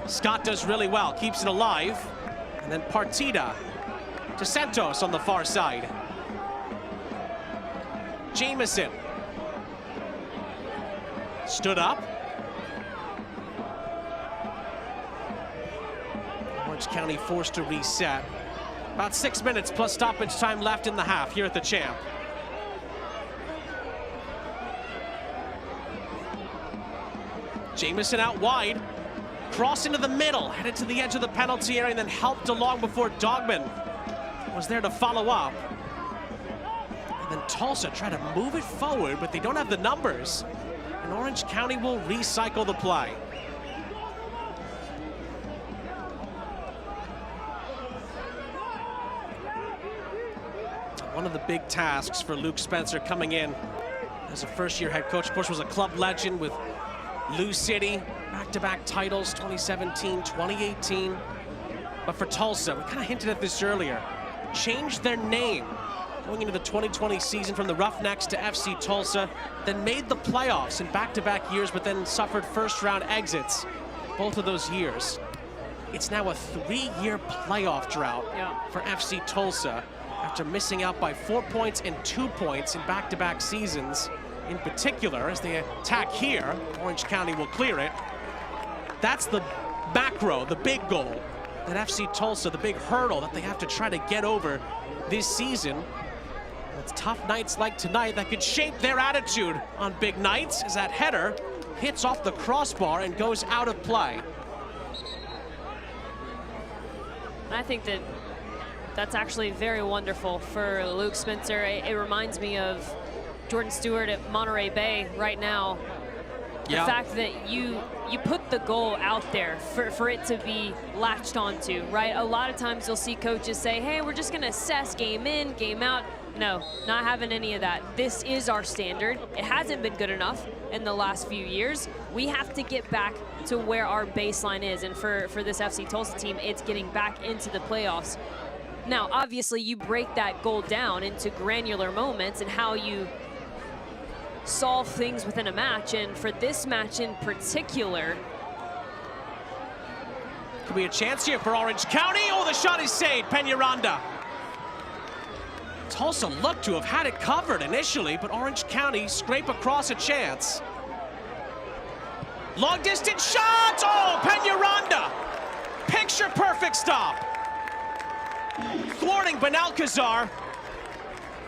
Scott does really well, keeps it alive. And then Partida to Santos on the far side. Jameson stood up. Orange County forced to reset. About 6 minutes plus stoppage time left in the half here at the Champ. Jameson out wide. Cross into the middle, headed to the edge of the penalty area, and then helped along before Dogman was there to follow up. And then Tulsa tried to move it forward, but they don't have the numbers. And Orange County will recycle the play. One of the big tasks for Luke Spencer coming in as a first-year head coach, of course, was a club legend with Lou City, back-to-back titles, 2017, 2018. But for Tulsa, we kind of hinted at this earlier, changed their name going into the 2020 season from the Roughnecks to FC Tulsa, then made the playoffs in back-to-back years, but then suffered first-round exits both of those years. It's now a 3-year playoff drought for FC Tulsa after missing out by 4 points and 2 points in back-to-back seasons. In particular, as they attack here, Orange County will clear it. That's the macro, the big goal that FC Tulsa, the big hurdle that they have to try to get over this season. It's tough nights like tonight that could shape their attitude on big nights, as that header hits off the crossbar and goes out of play. I think that's actually very wonderful for Luke Spencer. It reminds me of Jordan Stewart at Monterey Bay right now. The fact that you put the goal out there for it to be latched onto, right? A lot of times you'll see coaches say, hey, we're just gonna assess game in, game out. No, not having any of that. This is our standard. It hasn't been good enough in the last few years. We have to get back to where our baseline is. And for this FC Tulsa team, it's getting back into the playoffs. Now, obviously, you break that goal down into granular moments and how you solve things within a match, and for this match in particular. Could be a chance here for Orange County. Oh, the shot is saved, Peñaranda. Tulsa looked to have had it covered initially, but Orange County scrape across a chance. Long distance shot, oh, Peñaranda. Picture perfect stop. Thwarting Benalcazar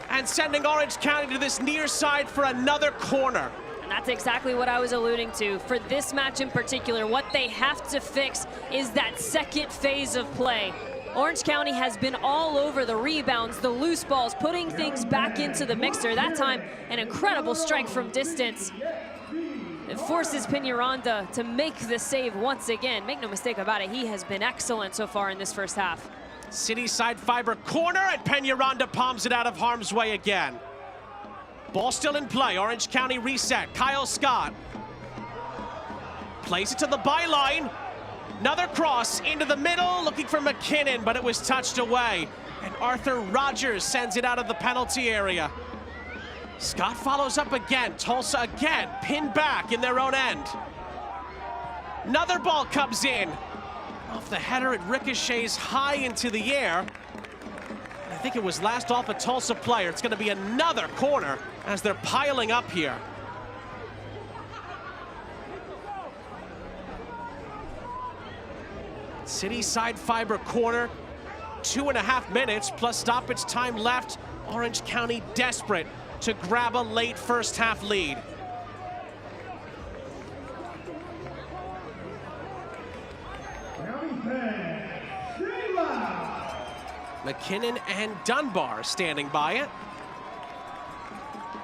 and sending Orange County to this near side for another corner. And that's exactly what I was alluding to. For this match in particular, what they have to fix is that second phase of play. Orange County has been all over the rebounds, the loose balls, putting things back into the mixer. That time, an incredible strike from distance. It forces Peñaranda to make the save once again. Make no mistake about it, he has been excellent so far in this first half. City side fiber corner, and Peñaranda palms it out of harm's way again. Ball still in play, Orange County reset. Kyle Scott plays it to the byline. Another cross into the middle, looking for McKinnon, but it was touched away. And Arthur Rogers sends it out of the penalty area. Scott follows up again. Tulsa again, pinned back in their own end. Another ball comes in. Off the header, it ricochets high into the air. I think it was last off a Tulsa player. It's going to be another corner as they're piling up here. City side fiber corner, 2.5 minutes plus stoppage time left. Orange County desperate to grab a late first half lead. McKinnon and Dunbar standing by it.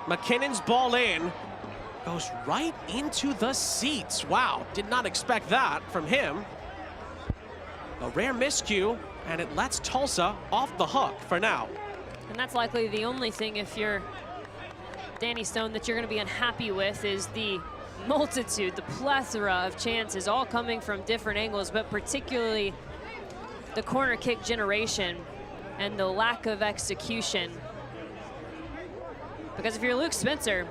McKinnon's ball in, goes right into the seats. Wow, did not expect that from him. A rare miscue, and it lets Tulsa off the hook for now. And that's likely the only thing, if you're Danny Stone, that you're going to be unhappy with, is the multitude, the plethora of chances, all coming from different angles, but particularly the corner kick generation and the lack of execution. Because if you're Luke Spencer,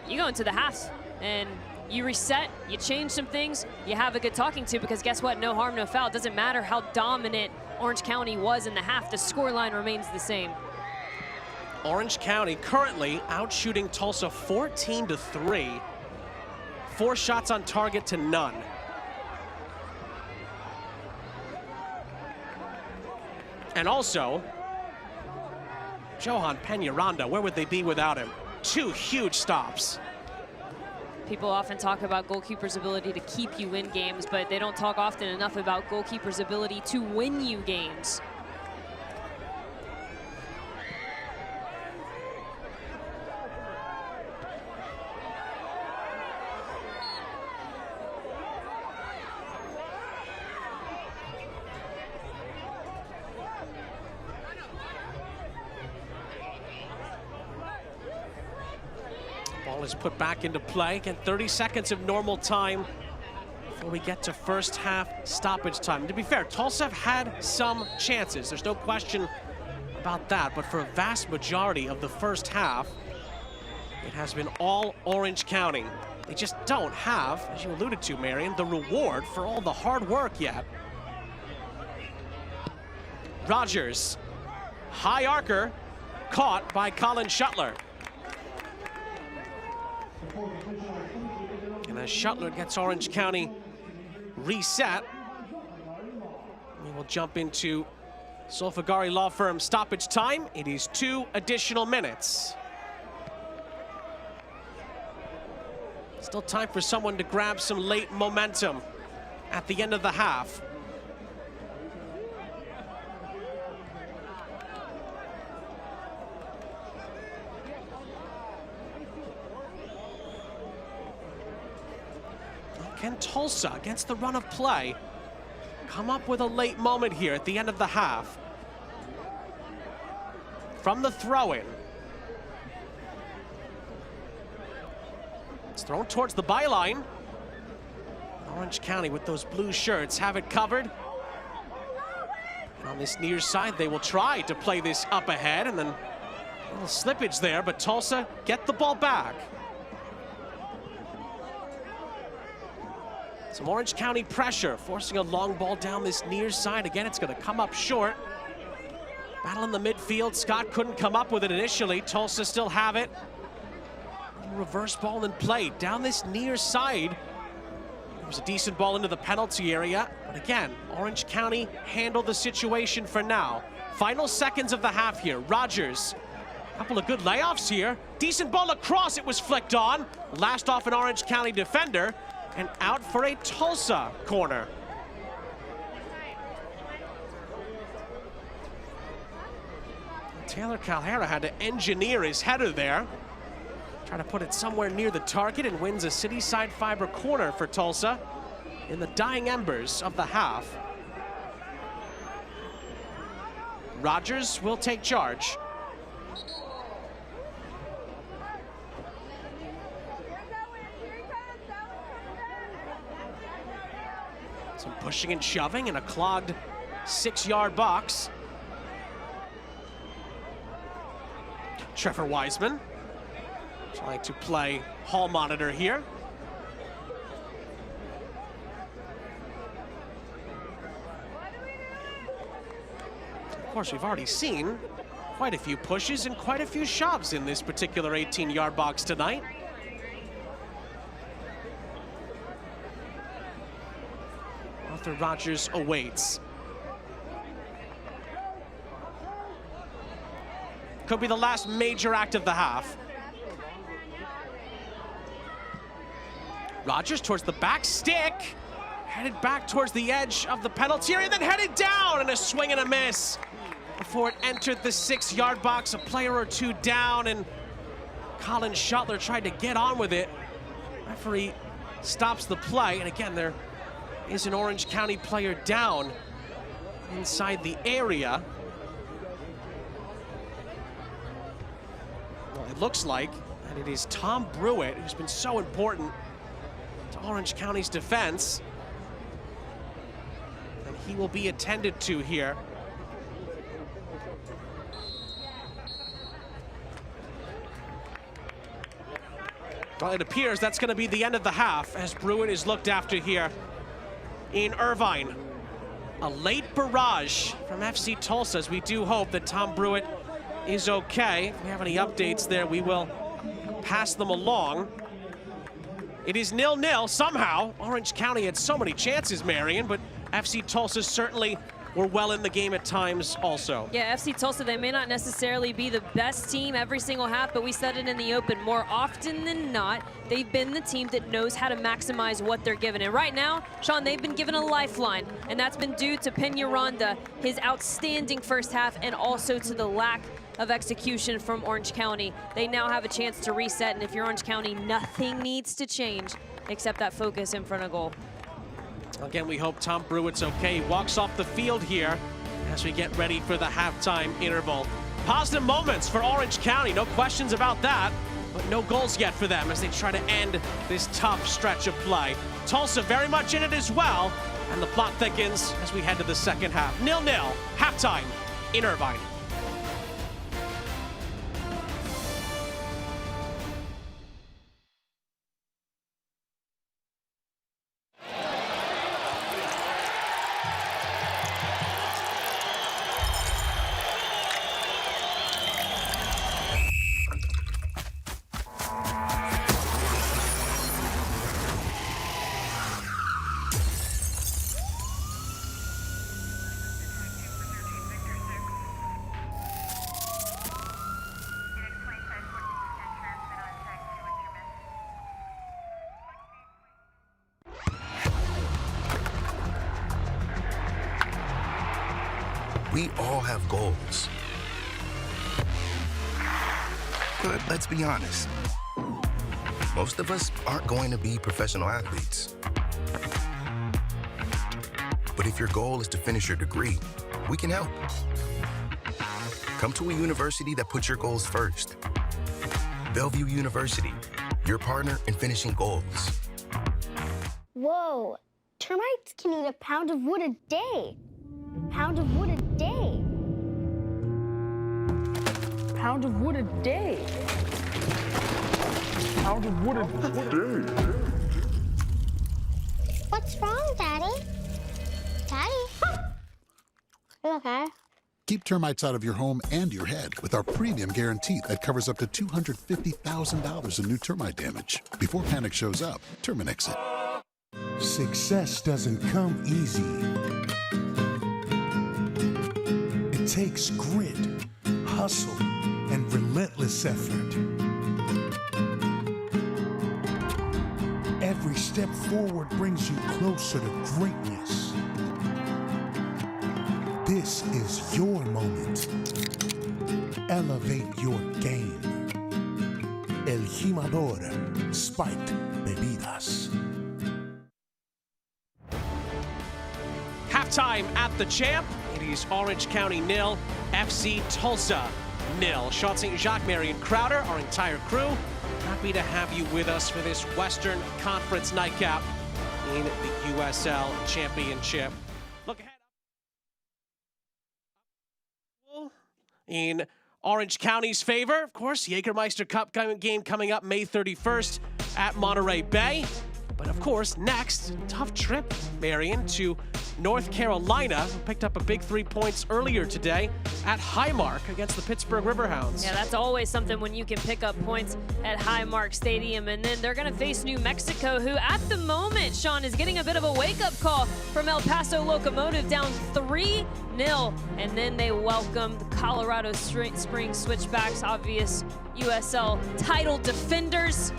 you go into the half and you reset, you change some things, you have a good talking to, because guess what? No harm, no foul. It doesn't matter how dominant Orange County was in the half, the scoreline remains the same. Orange County currently outshooting Tulsa 14-3. 4 shots on target to none. And also, Johan Peñaranda, where would they be without him? 2 huge stops. People often talk about goalkeepers' ability to keep you in games, but they don't talk often enough about goalkeepers' ability to win you games. Ball is put back into play. Again, 30 seconds of normal time before we get to first half stoppage time. To be fair, Tulsa have had some chances. There's no question about that. But for a vast majority of the first half, it has been all Orange County. They just don't have, as you alluded to, Marion, the reward for all the hard work yet. Rogers, high arcer, caught by Colin Shuttler. And as Shuttler gets Orange County reset, we will jump into Solfagari Law Firm stoppage time. It is 2 additional minutes. Still time for someone to grab some late momentum at the end of the half. Can Tulsa, against the run of play, come up with a late moment here at the end of the half? From the throw-in. It's thrown towards the byline. Orange County with those blue shirts have it covered. And on this near side, they will try to play this up ahead, and then a little slippage there, but Tulsa get the ball back. Some Orange County pressure, forcing a long ball down this near side. Again, it's going to come up short. Battle in the midfield. Scott couldn't come up with it initially. Tulsa still have it. Reverse ball in play down this near side. There was a decent ball into the penalty area. But again, Orange County handled the situation for now. Final seconds of the half here. Rogers, a couple of good layoffs here. Decent ball across. It was flicked on. Last off an Orange County defender. And out for a Tulsa corner. Taylor Calhera had to engineer his header there. Try to put it somewhere near the target, and wins a city side fiber corner for Tulsa in the dying embers of the half. Rogers will take charge. Some pushing and shoving in a clogged 6-yard box. Trevor Wiseman trying to play hall monitor here. course, we've already seen quite a few pushes and quite a few shoves in this particular 18-yard box tonight. Arthur Rogers awaits. Could be the last major act of the half. Rogers towards the back stick, headed back towards the edge of the penalty area, then headed down, and a swing and a miss before it entered the 6-yard box. A player or two down, and Colin Shuttler tried to get on with it. Referee stops the play, and again, there is an Orange County player down inside the area. Well, it looks like, and it is Tom Brewitt, who's been so important to Orange County's defense. And he will be attended to here. Well, it appears that's going to be the end of the half as Brewitt is looked after here in Irvine. A late barrage from FC Tulsa, as we do hope that Tom Brewitt is okay. If we have any updates there, we will pass them along. It is 0-0 somehow. Orange County had so many chances, Marion, but FC Tulsa certainly were well in the game at times also. Yeah, FC Tulsa, they may not necessarily be the best team every single half, but we said it in the open. More often than not, they've been the team that knows how to maximize what they're given. And right now, Sean, they've been given a lifeline, and that's been due to Peñaranda, his outstanding first half, and also to the lack of execution from Orange County. They now have a chance to reset, and if you're Orange County, nothing needs to change except that focus in front of goal. Again, we hope Tom Brewitt's okay. He walks off the field here as we get ready for the halftime interval. Positive moments for Orange County, no questions about that, but no goals yet for them as they try to end this tough stretch of play. Tulsa very much in it as well, and the plot thickens as we head to the second half. 0-0, halftime in Irvine. We all have goals. But let's be honest, most of us aren't going to be professional athletes. But if your goal is to finish your degree, we can help. Come to a university that puts your goals first. Bellevue University, your partner in finishing goals. Whoa, termites can eat a pound of wood a day. Pound of wood a day. Pound of wood a day. Pound of wood a day. What's wrong, Daddy? Daddy? You okay? Keep termites out of your home and your head with our premium guarantee that covers up to $250,000 in new termite damage. Before panic shows up, Terminix it. Success doesn't come easy. It takes grit, hustle, and relentless effort. Every step forward brings you closer to greatness. This is your moment. Elevate your game. El Jimador Spiked Bebidas. Halftime at the Champ. It is Orange County 0, FC Tulsa 0. Sean St. Jacques, Marion Crowder, our entire crew, happy to have you with us for this Western Conference nightcap in the USL Championship. Look ahead. In Orange County's favor, of course, Jägermeister Cup game coming up May 31st at Monterey Bay. But of course, next, tough trip, Marion, to North Carolina, who picked up a big 3 points earlier today at Highmark against the Pittsburgh Riverhounds. Yeah, that's always something when you can pick up points at Highmark Stadium. And then they're going to face New Mexico, who at the moment, Sean, is getting a bit of a wake-up call from El Paso Locomotive, down 3-0. And then they welcome the Colorado Springs Switchbacks, obvious USL title defenders.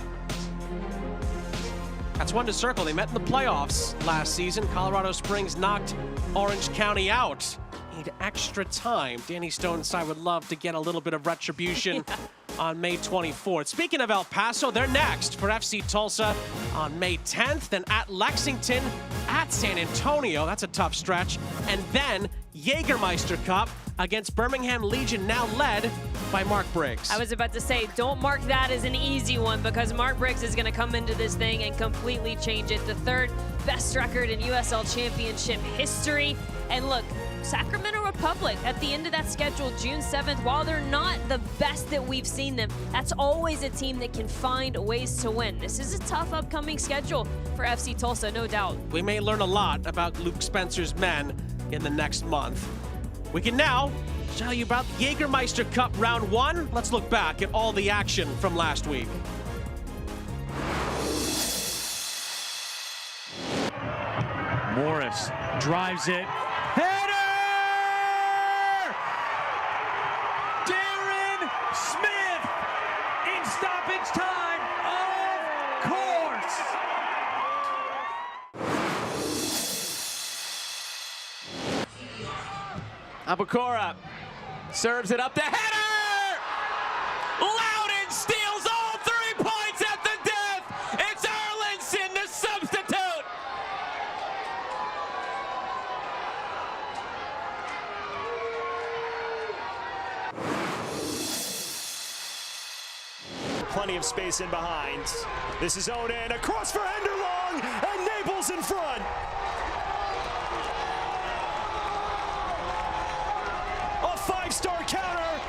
That's one to circle. They met in the playoffs last season. Colorado Springs knocked Orange County out. Need extra time. Danny Stone's side would love to get a little bit of retribution on May 24th. Speaking of El Paso, they're next for FC Tulsa on May 10th. Then at Lexington, at San Antonio. That's a tough stretch. And then Jägermeister Cup against Birmingham Legion, now led by Mark Briggs. I was about to say, don't mark that as an easy one, because Mark Briggs is going to come into this thing and completely change it. The third best record in USL Championship history. And look, Sacramento Republic at the end of that schedule, June 7th, while they're not the best that we've seen them, that's always a team that can find ways to win. This is a tough upcoming schedule for FC Tulsa, no doubt. We may learn a lot about Luke Spencer's men in the next month. We can now tell you about the Jägermeister Cup Round 1. Let's look back at all the action from last week. Morris drives it. Header! Darren Smith in stoppage time, of course. Abukora serves it up the header! Loudon steals all 3 points at the death! It's Erlinson, the substitute! Plenty of space in behind. This is Oden, across for Enderlong, and Naples in front. A 5-star counter,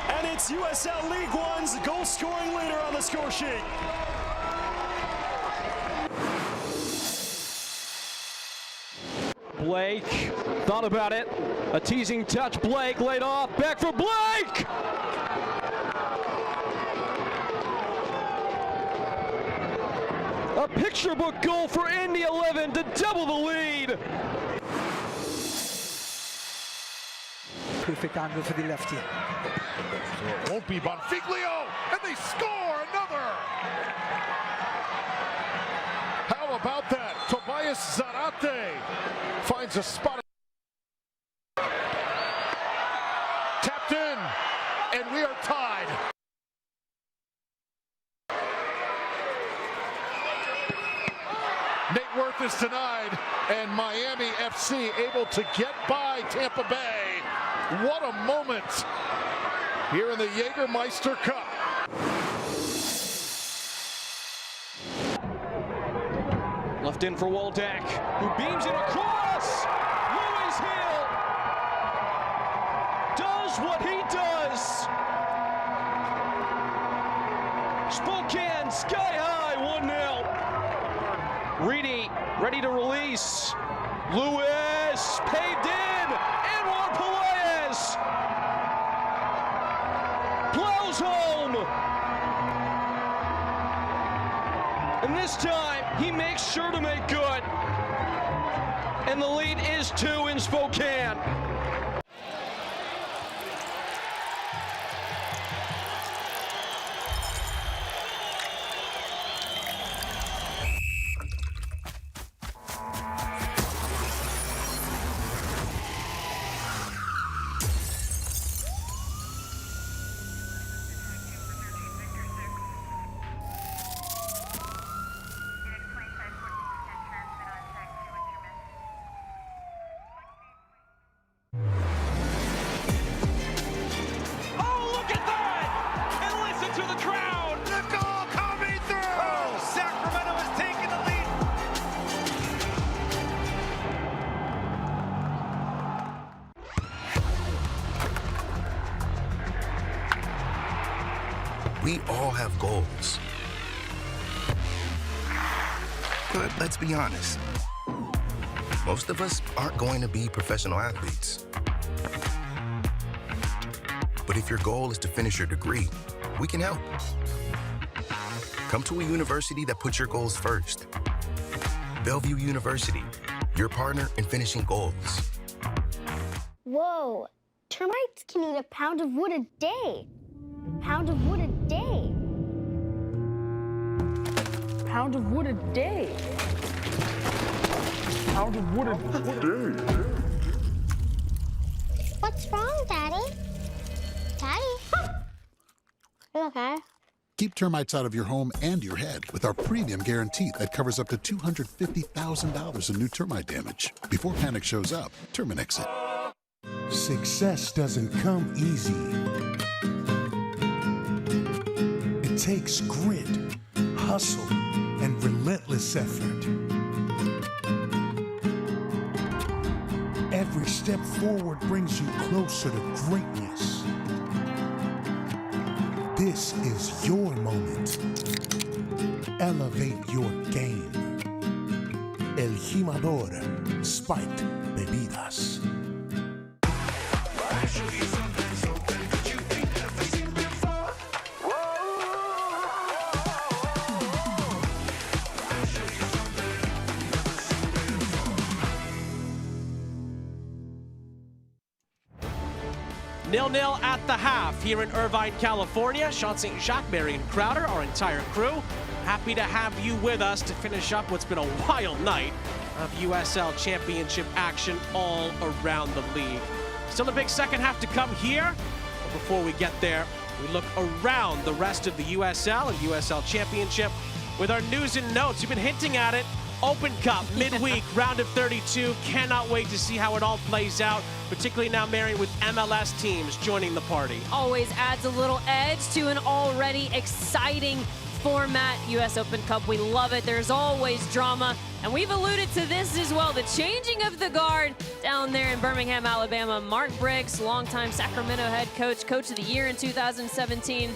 and it's USL League One's goal-scoring leader on the score sheet. Blake thought about it. A teasing touch. Blake laid off. Back for Blake! A picture book goal for Indy 11 to double the lead. Perfect angle for the left here. So it won't be Bonfiglio, and they score another. How about that? Tobias Zarate finds a spot. Tapped in, and we are tied. Nate Worth is denied, and Miami FC able to get by Tampa Bay. What a moment here in the Jägermeister Cup. Left in for Waldeck, who beams it across. Lewis Hill does what he does. Spokane sky high, 1-0. Reedy ready to release. Lewis paved in. Anwar Pelaez plows home. And this time, he makes sure to make good. And the lead is 2 in Spokane. We all have goals. But let's be honest, Most of us aren't going to be professional athletes. But if your goal is to finish your degree, we can help. Come to a university that puts your goals first. Bellevue University, your partner in finishing goals. Whoa, termites can eat a pound of wood a day. Pound of wood a day. Pound of wood a day. Pound of wood a day. What's wrong, Daddy? Daddy? You okay? Keep termites out of your home and your head with our premium guarantee that covers up to $250,000 in new termite damage. Before panic shows up, Terminix it. Success doesn't come easy. It takes grit, hustle, and relentless effort. Every step forward brings you closer to greatness. This is your moment. Elevate your game. El Jimador Spiked Bebidas. Nil-nil at the half here in Irvine, California. Sean St. Jacques, Marion Crowder, our entire crew. Happy to have you with us to finish up what's been a wild night of USL Championship action all around the league. Still a big second half to come here. But before we get there, we look around the rest of the USL and USL Championship with our news and notes. You've been hinting at it. Open Cup, midweek, round of 32. Cannot wait to see how it all plays out, particularly now, Marion, with MLS teams joining the party. Always adds a little edge to an already exciting format. US Open Cup, we love it. There's always drama, and we've alluded to this as well. The changing of the guard down there in Birmingham, Alabama. Mark Briggs, longtime Sacramento head coach, coach of the year in 2017,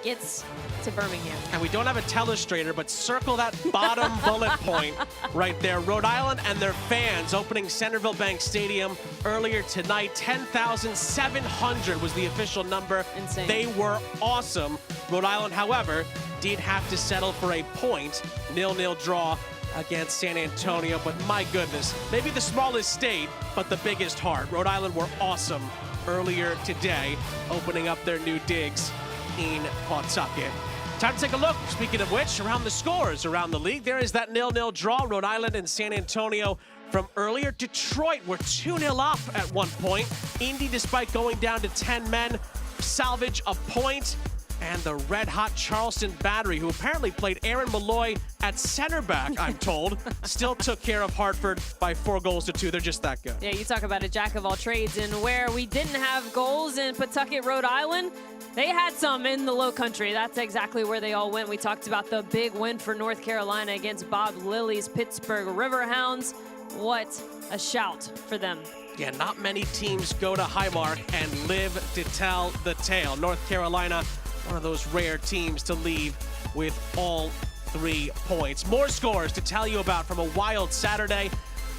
gets to Birmingham. And we don't have a telestrator, but circle that bottom bullet point right there. Rhode Island and their fans opening Centerville Bank Stadium earlier tonight. 10,700 was the official number. Insane. They were awesome. Rhode Island, however, did have to settle for a point. 0-0 draw against San Antonio, but my goodness, maybe the smallest state, but the biggest heart. Rhode Island were awesome earlier today, opening up their new digs in Pawtucket. Time to take a look, speaking of which, around the scores around the league. There is that 0-0 draw, Rhode Island and San Antonio from earlier. Detroit were 2-0 up at one point. Indy, despite going down to 10 men, salvage a point. And the red-hot Charleston Battery, who apparently played Aaron Malloy at center back, I'm told, still took care of Hartford by 4-2. They're just that good. Yeah, you talk about a jack of all trades, and where we didn't have goals in Pawtucket, Rhode Island, they had some in the Low Country. That's exactly where they all went. We talked about the big win for North Carolina against Bob Lilly's Pittsburgh Riverhounds. What a shout for them. Yeah, not many teams go to Highmark and live to tell the tale. North Carolina, one of those rare teams to leave with all 3 points. More scores to tell you about from a wild Saturday.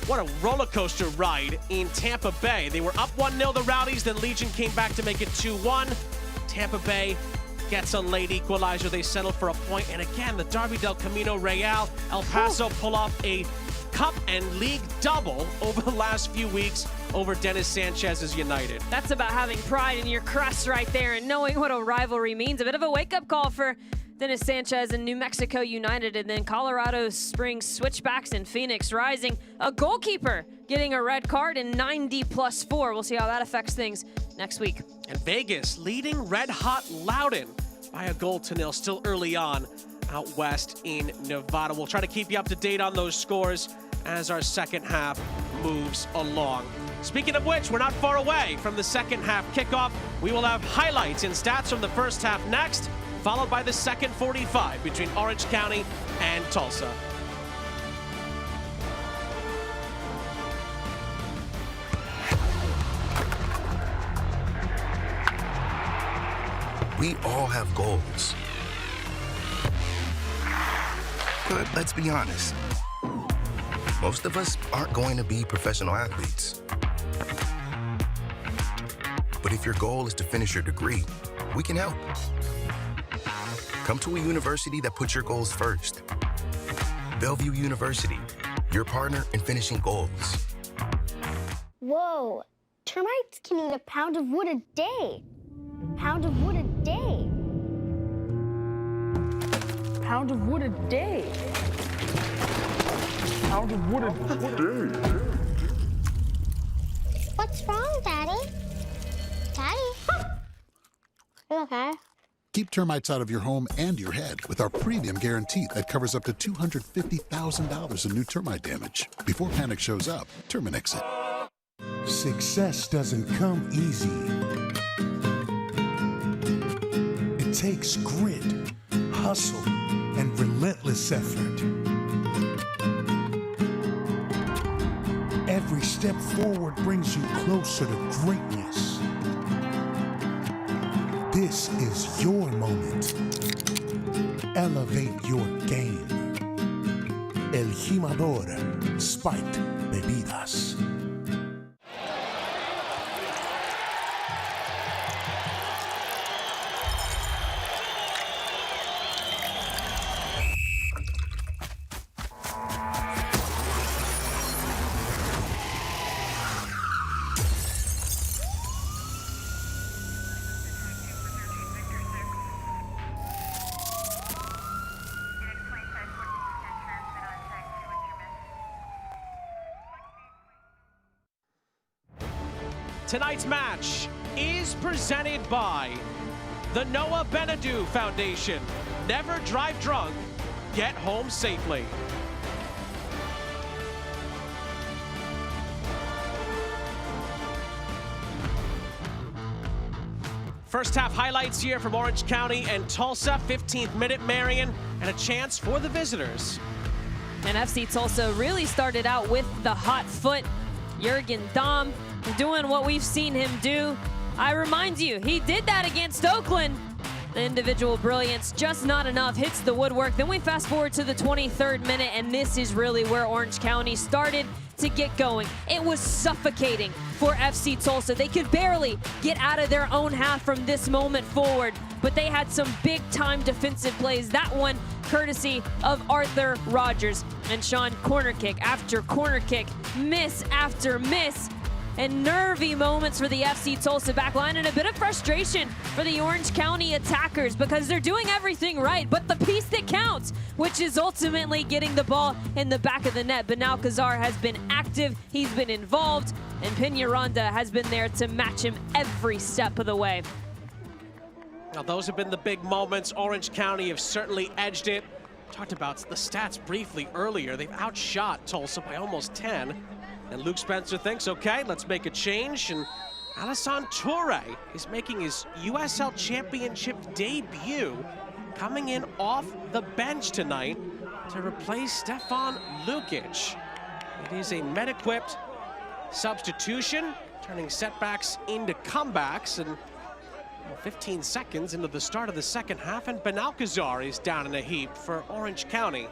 What a roller coaster ride in Tampa Bay. They were up 1-0, the Rowdies, then Legion came back to make it 2-1. Tampa Bay gets a late equalizer. They settle for a point. And again, the Derby del Camino Real, El Paso pull off a cup and league double over the last few weeks over Dennis Sanchez's United. That's about having pride in your crust right there and knowing what a rivalry means. A bit of a wake-up call for Dennis Sanchez and New Mexico United, and then Colorado Springs Switchbacks and Phoenix Rising. A goalkeeper getting a red card in 90+4. We'll see how that affects things next week. And Vegas leading red-hot Loudoun by a 0-0 still early on out west in Nevada. We'll try to keep you up to date on those scores as our second half moves along. Speaking of which, we're not far away from the second half kickoff. We will have highlights and stats from the first half next, followed by the second 45 between Orange County and Tulsa. We all have goals. But let's be honest, Most of us aren't going to be professional athletes. But if your goal is to finish your degree, we can help. Come to a university that puts your goals first. Bellevue University, your partner in finishing goals. Whoa, termites can eat a pound of wood a day. Pound of wood a day. Pound of wood a day. Pound of wood a day. What's wrong, Daddy? Daddy? You okay? Keep termites out of your home and your head with our premium guarantee that covers up to $250,000 in new termite damage. Before panic shows up, Terminix it. Success doesn't come easy. It takes grit, hustle, and relentless effort. Every step forward brings you closer to greatness. This is your moment. Elevate your game. El Jimador Spiked Bebidas. Tonight's match is presented by the Noah Benadou Foundation. Never drive drunk, get home safely. First half highlights here from Orange County and Tulsa. 15th minute, Marion, and a chance for the visitors. And FC Tulsa really started out with the hot foot. Jurgen Damm doing what we've seen him do. I remind you, he did that against Oakland. The individual brilliance, just not enough, hits the woodwork. Then we fast forward to the 23rd minute, and this is really where Orange County started to get going. It was suffocating for FC Tulsa. They could barely get out of their own half from this moment forward, but they had some big-time defensive plays. That one courtesy of Arthur Rogers. And Sean, corner kick after corner kick, miss after miss, and nervy moments for the FC Tulsa backline, and a bit of frustration for the Orange County attackers because they're doing everything right, but the piece that counts, which is ultimately getting the ball in the back of the net. But now Kazar has been active, he's been involved, and Peñaranda has been there to match him every step of the way. Now those have been the big moments. Orange County have certainly edged it. Talked about the stats briefly earlier. They've outshot Tulsa by almost 10. And Luke Spencer thinks, okay, let's make a change. And Alassane Toure is making his USL Championship debut, coming in off the bench tonight to replace Stefan Lukic. It is a med-equipped substitution, turning setbacks into comebacks. And 15 seconds into the start of the second half, and Benalcazar is down in a heap for Orange County.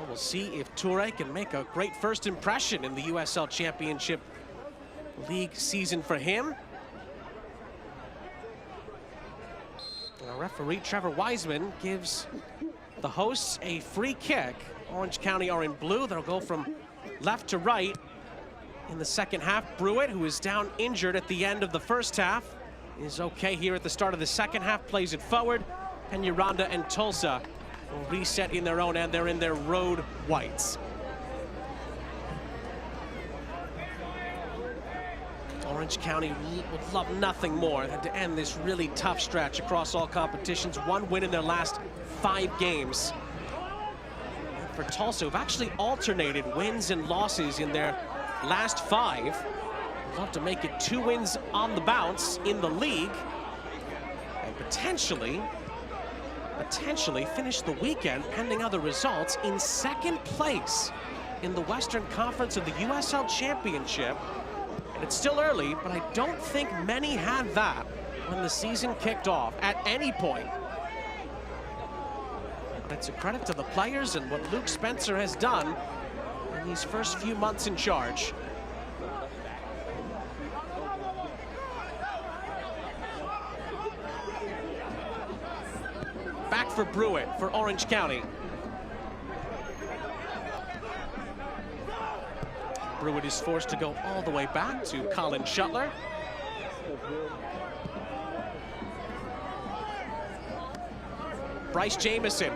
We'll see if Toure can make a great first impression in the USL Championship League season for him. And our referee, Trevor Wiseman, gives the hosts a free kick. Orange County are in blue. They'll go from left to right in the second half. Brewitt, who is down injured at the end of the first half, is okay here at the start of the second half, plays it forward. Peñaranda and Tulsa will reset in their own end. They're in their road whites. Orange County would love nothing more than to end this really tough stretch across all competitions. One win in their last 5 games. And for Tulsa, who've actually alternated wins and losses in their last 5. Would love to make it 2 wins on the bounce in the league. And potentially finish the weekend, pending other results, in 2nd place in the Western Conference of the USL Championship. And it's still early, but I don't think many had that when the season kicked off at any point. It's a credit to the players and what Luke Spencer has done in these first few months in charge. Back for Brewitt for Orange County. Brewitt is forced to go all the way back to Colin Shuttler. Bryce Jamieson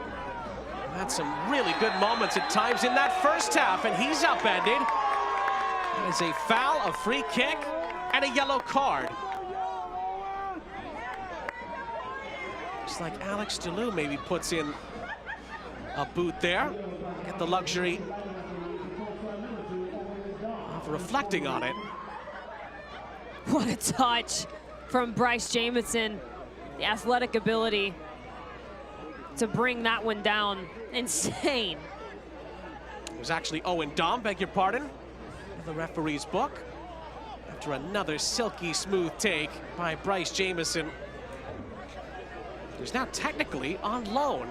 had some really good moments at times in that first half, and he's upended. That is a foul, a free kick, and a yellow card. Just like Alex DeLue maybe puts in a boot there. Get the luxury of reflecting on it. What a touch from Bryce Jamieson. The athletic ability to bring that one down. Insane. It was actually Owen Dom, beg your pardon, in the referee's book. After another silky smooth take by Bryce Jamieson, who's now technically on loan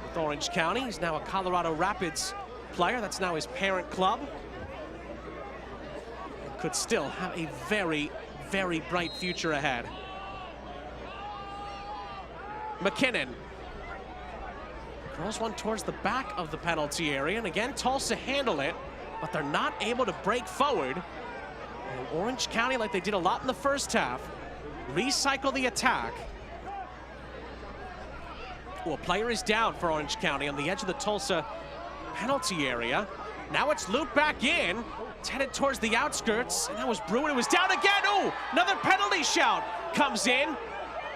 with Orange County. He's now a Colorado Rapids player. That's now his parent club. And could still have a very, very bright future ahead. McKinnon throws one towards the back of the penalty area, and again, Tulsa handle it, but they're not able to break forward. And Orange County, like they did a lot in the first half, recycle the attack. Well, a player is down for Orange County on the edge of the Tulsa penalty area. Now it's looped back in. It's headed towards the outskirts, and that was Brewitt. It was down again. Oh, another penalty shout comes in.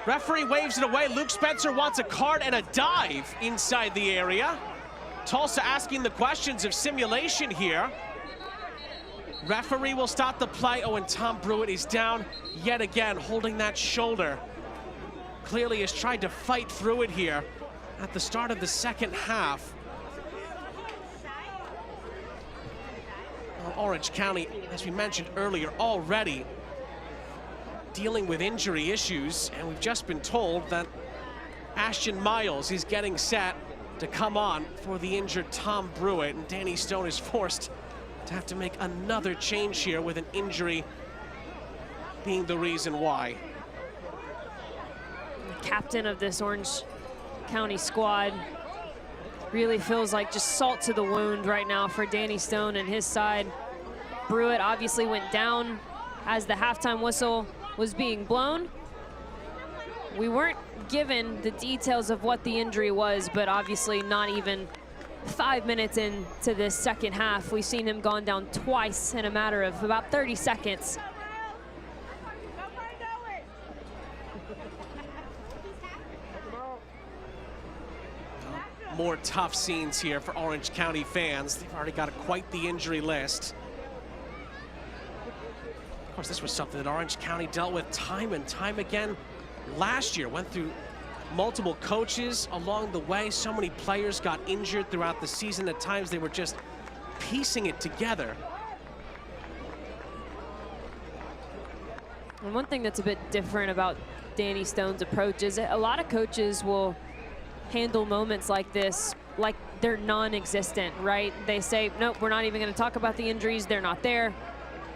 Referee waves it away. Luke Spencer wants a card and a dive inside the area. Tulsa asking the questions of simulation here. Referee will stop the play. Oh, and Tom Brewitt is down yet again, holding that shoulder. Clearly has tried to fight through it here at the start of the second half. Well, Orange County, as we mentioned earlier, already dealing with injury issues, and we've just been told that Ashton Miles is getting set to come on for the injured Tom Brewitt, and Danny Stone is forced to have to make another change here with an injury being the reason why. The captain of this Orange County squad really feels like just salt to the wound right now for Danny Stone and his side. Brewitt obviously went down as the halftime whistle was being blown. We weren't given the details of what the injury was, but obviously not even 5 minutes into this second half, we've seen him gone down twice in a matter of about 30 seconds. More tough scenes here for Orange County fans. They've already got quite the injury list. Of course, this was something that Orange County dealt with time and time again last year. Went through multiple coaches along the way. So many players got injured throughout the season. At times, they were just piecing it together. And one thing that's a bit different about Danny Stone's approach is a lot of coaches will handle moments like this like they're non-existent, right? They say, nope, we're not even going to talk about the injuries. They're not there.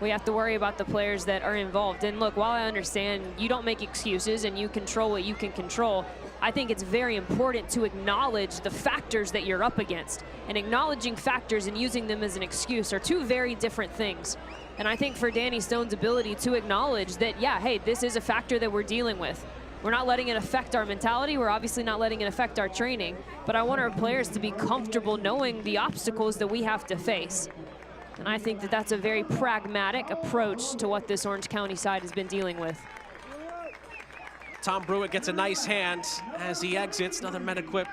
We have to worry about the players that are involved. And look, while I understand you don't make excuses and you control what you can control, I think it's very important to acknowledge the factors that you're up against. And acknowledging factors and using them as an excuse are two very different things. And I think for Danny Stone's ability to acknowledge that, yeah, hey, this is a factor that we're dealing with. We're not letting it affect our mentality. We're obviously not letting it affect our training. But I want our players to be comfortable knowing the obstacles that we have to face. And I think that that's a very pragmatic approach to what this Orange County side has been dealing with. Tom Brewitt gets a nice hand as he exits. Another Med-Equip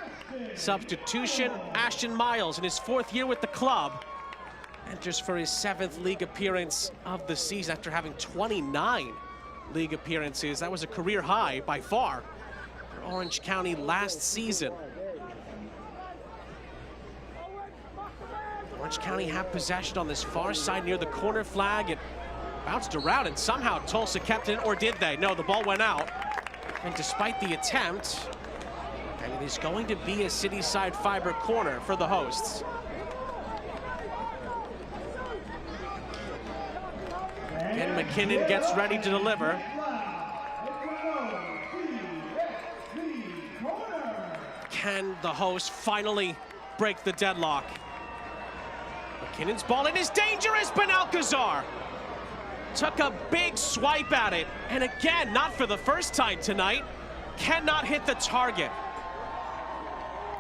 substitution. Ashton Miles, in his 4th year with the club, enters for his 7th league appearance of the season after having 29 league appearances. That was a career high by far for Orange County last season. Orange County have possession on this far side near the corner flag. It bounced around and somehow Tulsa kept it, or did they? No, the ball went out. And despite the attempt, And it is going to be a city-side fiber corner for the hosts. Again, McKinnon gets ready to deliver. Can the host finally break the deadlock? McKinnon's ball, it is dangerous, but Alcazar took a big swipe at it. And again, not for the first time tonight, cannot hit the target.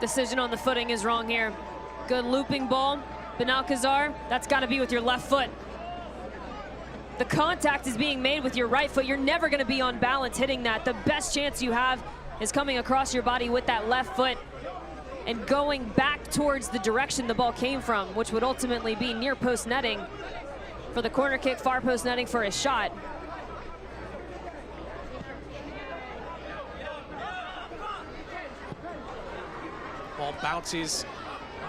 Decision on the footing is wrong here. Good looping ball. Benalcazar, that's got to be with your left foot. The contact is being made with your right foot. You're never going to be on balance hitting that. The best chance you have is coming across your body with that left foot and going back towards the direction the ball came from, which would ultimately be near post netting for the corner kick, far post netting for a shot. Ball bounces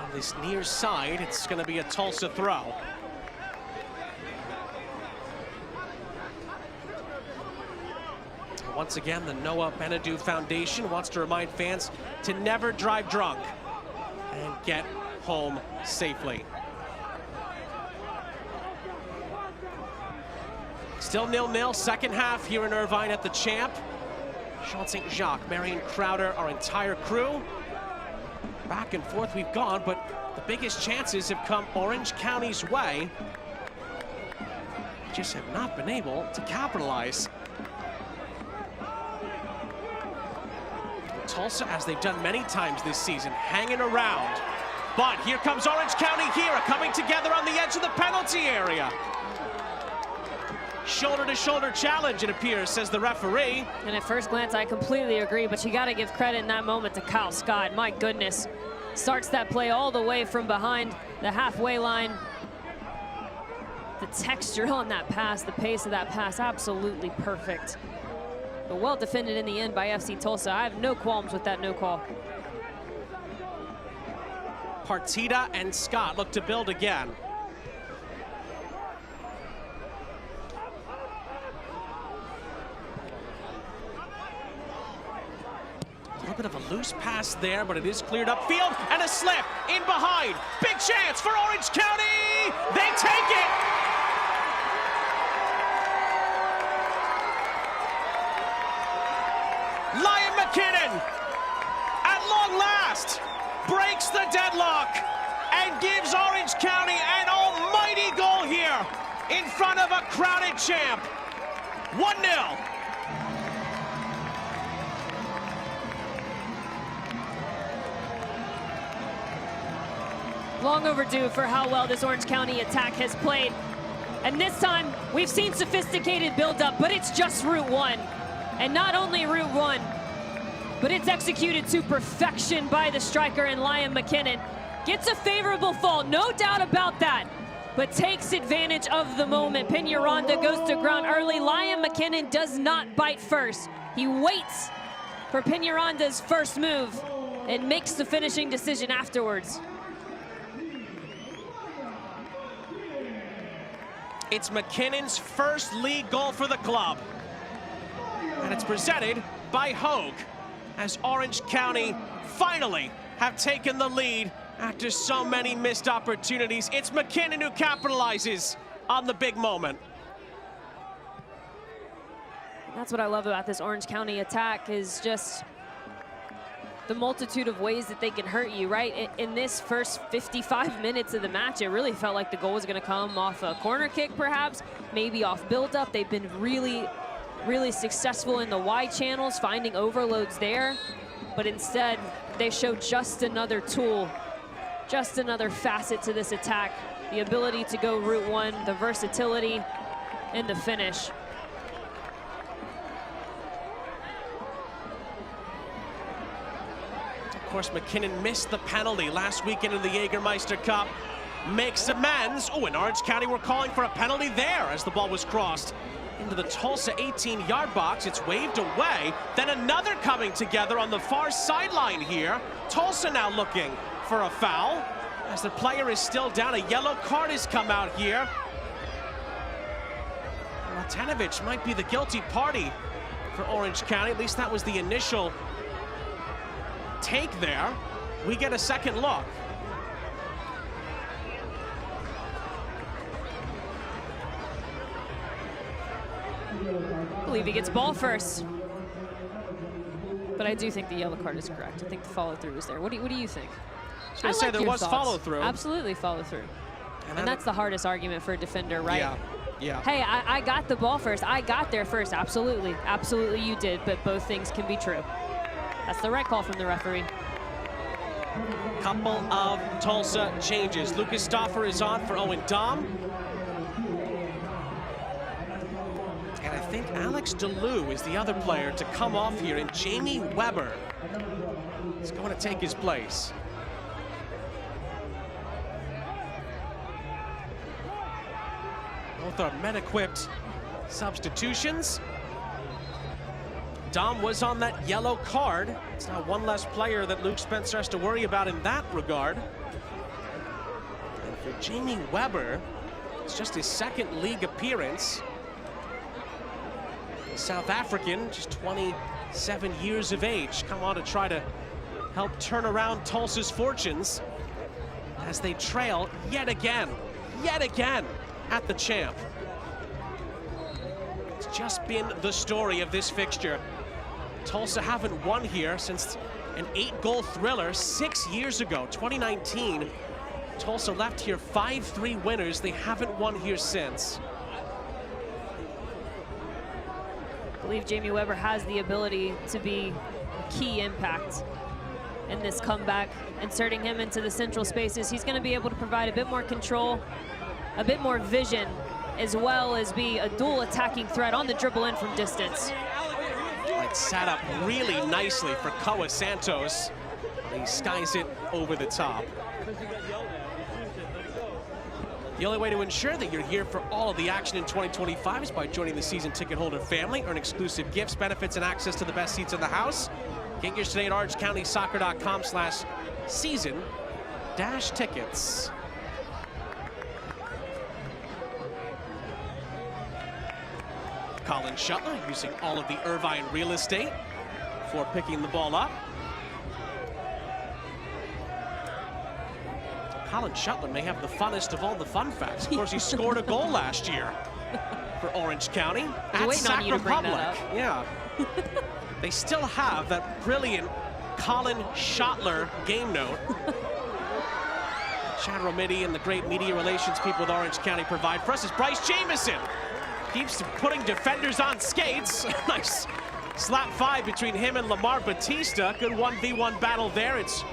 on this near side. It's going to be a Tulsa throw. Once again, the Noah Benadou Foundation wants to remind fans to never drive drunk and get home safely. Still 0-0, second half here in Irvine at the Champ. Sean St. Jacques, Marion Crowder, our entire crew. Back and forth we've gone, but the biggest chances have come Orange County's way. Just have not been able to capitalize. Tulsa, as they've done many times this season, hanging around. But here comes Orange County here, coming together on the edge of the penalty area. Shoulder-to-shoulder challenge, it appears, says the referee. And at first glance, I completely agree, but you got to give credit in that moment to Kyle Scott. My goodness. Starts that play all the way from behind the halfway line. The texture on that pass, the pace of that pass, absolutely perfect. But well defended in the end by FC Tulsa. I have no qualms with that no call. Partita and Scott look to build again. A little bit of a loose pass there, but it is cleared upfield, and a slip in behind. Big chance for Orange County. They take it. Liam McKinnon, at long last, breaks the deadlock and gives Orange County an almighty goal here in front of a crowded Champ. 1-0. Long overdue for how well this Orange County attack has played. And this time, we've seen sophisticated build-up, but it's just Route 1. And not only Route 1, but it's executed to perfection by the striker in Liam McKinnon. Gets a favorable fall, no doubt about that, but takes advantage of the moment. Peñaranda goes to ground early. Liam McKinnon does not bite first. He waits for Peñaranda's first move and makes the finishing decision afterwards. It's McKinnon's first league goal for the club. And it's presented by Hogue, as Orange County finally have taken the lead after so many missed opportunities. It's McKinnon who capitalizes on the big moment. That's what I love about this Orange County attack, is just the multitude of ways that they can hurt you, right? In this first 55 minutes of the match, it really felt like the goal was going to come off a corner kick, perhaps, maybe off build-up. They've been really successful in the wide channels, finding overloads there. But instead, they show just another tool, just another facet to this attack. The ability to go Route 1, the versatility, and the finish. Of course, McKinnon missed the penalty last weekend in the Jägermeister Cup. Makes amends. Oh, and Orange County were calling for a penalty there as the ball was crossed into the Tulsa 18-yard box. It's waved away. Then another coming together on the far sideline here. Tulsa now looking for a foul as the player is still down. A yellow card has come out here. Latanovic might be the guilty party for Orange County. At least that was the initial take there. We get a second look. I believe he gets ball first. But I do think the yellow card is correct. I think the follow-through is there. What do you think? I was going to say, there was follow-through. Absolutely follow-through. And that's the hardest argument for a defender, right? Yeah, yeah. Hey, I got the ball first. I got there first. Absolutely. Absolutely you did, but both things can be true. That's the right call from the referee. Couple of Tulsa changes. Lucas Stauffer is on for Owen Dom. And I think Alex DeLue is the other player to come off here, and Jamie Weber is going to take his place. Both are men-equipped substitutions. Dom was on that yellow card. It's now one less player that Luke Spencer has to worry about in that regard. And for Jamie Weber, it's just his second league appearance. The South African, just 27 years of age, come on to try to help turn around Tulsa's fortunes as they trail yet again at the champ. It's just been the story of this fixture. Tulsa haven't won here since an 8-goal thriller 6 years ago, 2019. Tulsa left here 5-3 winners. They haven't won here since. I believe Jamie Weber has the ability to be a key impact in this comeback. Inserting him into the central spaces, he's going to be able to provide a bit more control, a bit more vision, as well as be a dual attacking threat on the dribble in from distance. It sat up really nicely for Koa Santos. He skies it over the top. The only way to ensure that you're here for all of the action in 2025 is by joining the season ticket holder family. Earn exclusive gifts, benefits, and access to the best seats in the house. Get yours today at orangecountysoccer.com/season-tickets. Colin Shuttler using all of the Irvine real estate for picking the ball up. Colin Shuttler may have the funnest of all the fun facts. Of course, he scored a goal last year for Orange County at Sac Republic. Yeah. They still have that brilliant Colin Shuttler game note. Chad Romiti and the great media relations people with Orange County provide for us is Bryce Jamieson. Keeps putting defenders on skates. Nice slap five between him and Lamar Batista. Good 1v1 battle there. It's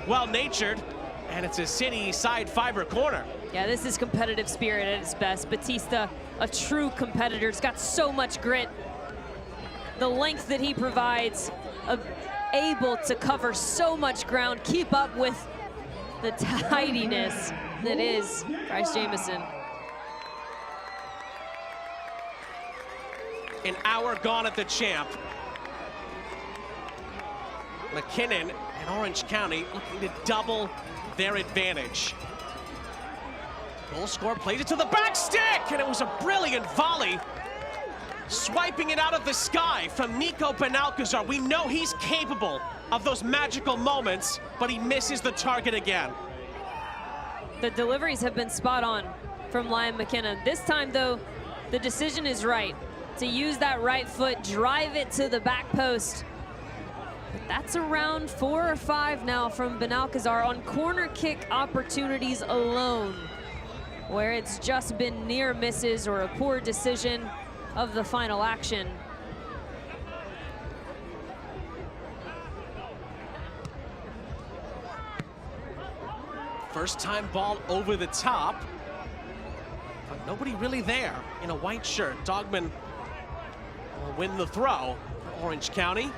well-natured, and it's a city side fiber corner. Yeah, this is competitive spirit at its best. Batista, a true competitor. He's got so much grit. The length that he provides, able to cover so much ground, keep up with the tidiness that is Bryce Jamieson. An hour gone at the champ. McKinnon and Orange County looking to double their advantage. Goal scorer plays it to the back stick, and it was a brilliant volley. Swiping it out of the sky from Nico Benalcazar. We know he's capable of those magical moments, but he misses the target again. The deliveries have been spot on from Liam McKinnon. This time, though, the decision is right. To use that right foot, drive it to the back post. But that's around 4 or 5 now from Benalcazar on corner kick opportunities alone, where it's just been near misses or a poor decision of the final action. First time ball over the top, but nobody really there in a white shirt. Dogman will win the throw for Orange County.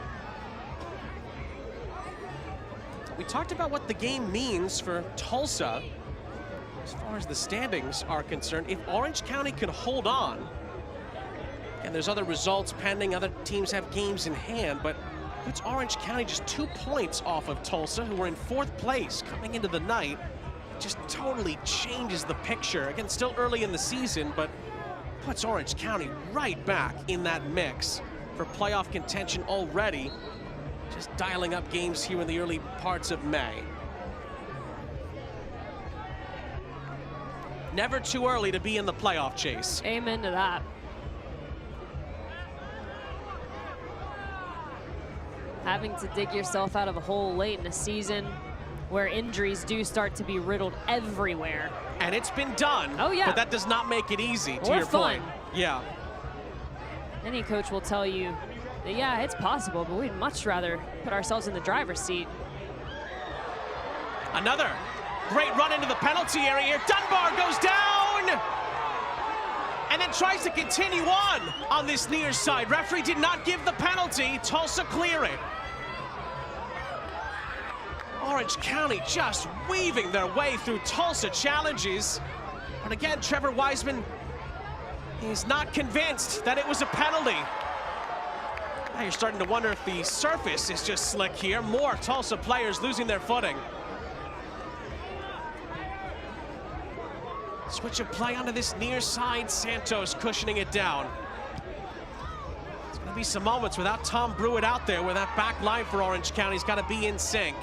We talked about what the game means for Tulsa as far as the standings are concerned. If Orange County can hold on, and there's other results pending, other teams have games in hand, but puts Orange County just 2 points off of Tulsa, who were in 4th place coming into the night. Just totally changes the picture. Again, still early in the season, but puts Orange County right back in that mix for playoff contention already. just dialing up games here in the early parts of May. Never too early to be in the playoff chase. Amen to that. Having to dig yourself out of a hole late in a season where injuries do start to be riddled everywhere. And it's been done. Oh, yeah. But that does not make it easy, to Or your fun. point. Yeah. Any coach will tell you that, yeah, it's possible, but we'd much rather put ourselves in the driver's seat. Another great run into the penalty area here. Dunbar goes down! And then tries to continue on this near side. Referee did not give the penalty. Tulsa clear it. Orange County just weaving their way through Tulsa challenges. But again, Trevor Wiseman, he's not convinced that it was a penalty. Now you're starting to wonder if the surface is just slick here. More Tulsa players losing their footing. Switch of play onto this near side. Santos cushioning it down. There's going to be some moments without Tom Brewitt out there where that back line for Orange County's got to be in sync.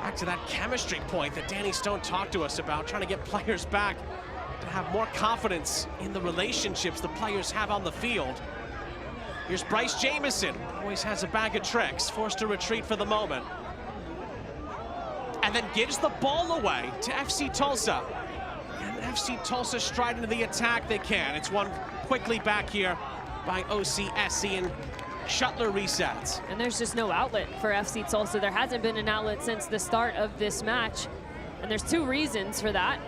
Back to that chemistry point that Danny Stone talked to us about, trying to get players back to have more confidence in the relationships the players have on the field. Here's Bryce Jamison, always has a bag of tricks, forced to retreat for the moment. And then gives the ball away to FC Tulsa. And FC Tulsa stride into the attack they can. It's won quickly back here by OCSC, and Shuttler resets. And there's just no outlet for FC Tulsa. There hasn't been an outlet since the start of this match. And there's two reasons for that.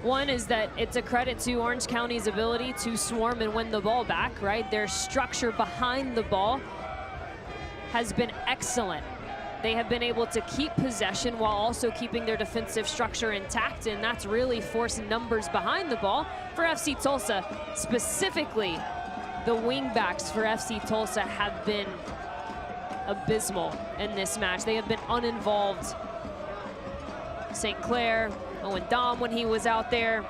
One is that it's a credit to Orange County's ability to swarm and win the ball back, right? Their structure behind the ball has been excellent. They have been able to keep possession while also keeping their defensive structure intact, and that's really forced numbers behind the ball for FC Tulsa. Specifically, the wingbacks for FC Tulsa have been abysmal in this match. They have been uninvolved. St. Clair, Owen Dom when he was out there.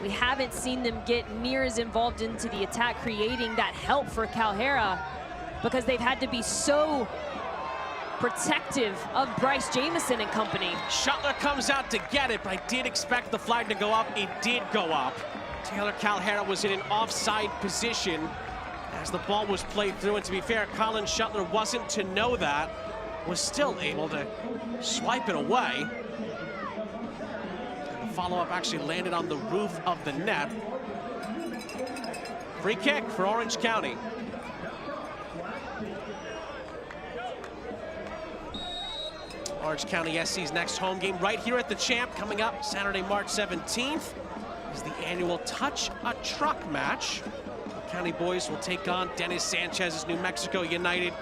We haven't seen them get near as involved into the attack, creating that help for Calhera, because they've had to be so protective of Bryce Jamison and company. Shuttler comes out to get it, but I did expect the flag to go up. It did go up. Taylor Calhera was in an offside position as the ball was played through, and to be fair, Colin Shuttler wasn't to know that, was still able to swipe it away. And the follow-up actually landed on the roof of the net. Free kick for Orange County. Orange County SC's next home game right here at the Champ, coming up Saturday, March 17th, is the annual Touch a Truck match. The County boys will take on Dennis Sanchez's New Mexico United.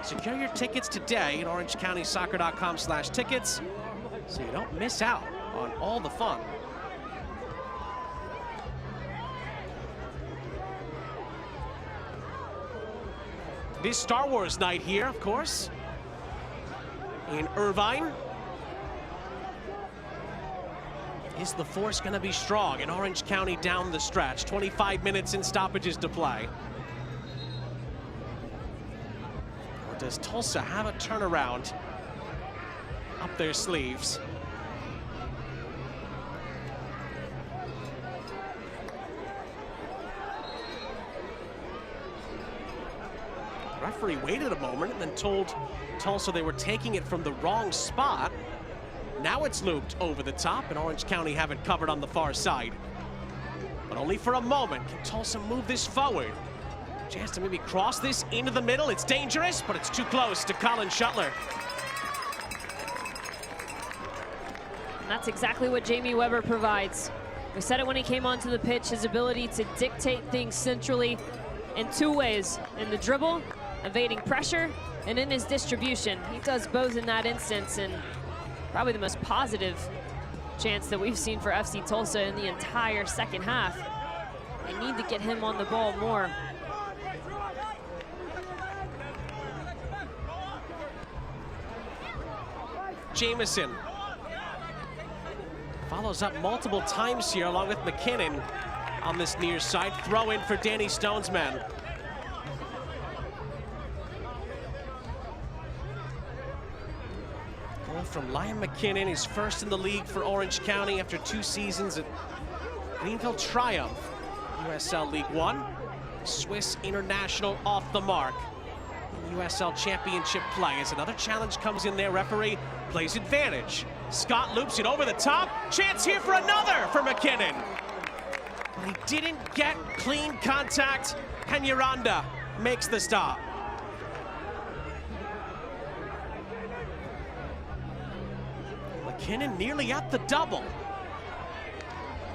Secure your tickets today at orangecountysoccer.com/tickets so you don't miss out on all the fun. It is Star Wars night here, of course, in Irvine. Is the force going to be strong in Orange County down the stretch? 25 minutes in stoppages to play. Or does Tulsa have a turnaround up their sleeves? The referee waited a moment and then told Tulsa they were taking it from the wrong spot. Now it's looped over the top, and Orange County have it covered on the far side. But only for a moment. Can Tulsa move this forward? Chance to maybe cross this into the middle. It's dangerous, but it's too close to Colin Shuttler. And that's exactly what Jamie Weber provides. We said it when he came onto the pitch, his ability to dictate things centrally in two ways: in the dribble, evading pressure, and in his distribution. He does both in that instance, and probably the most positive chance that we've seen for FC Tulsa in the entire second half. They need to get him on the ball more. Jamison follows up multiple times here along with McKinnon on this near side. Throw in for Danny Stone's men. from Liam McKinnon, his first in the league for Orange County after 2 seasons at Greenville Triumph. USL League One, Swiss international off the mark. USL Championship play as another challenge comes in there. Referee plays advantage. Scott loops it over the top. Chance here for another for McKinnon. He didn't get clean contact. Peñaranda makes the stop. McKinnon nearly at the double.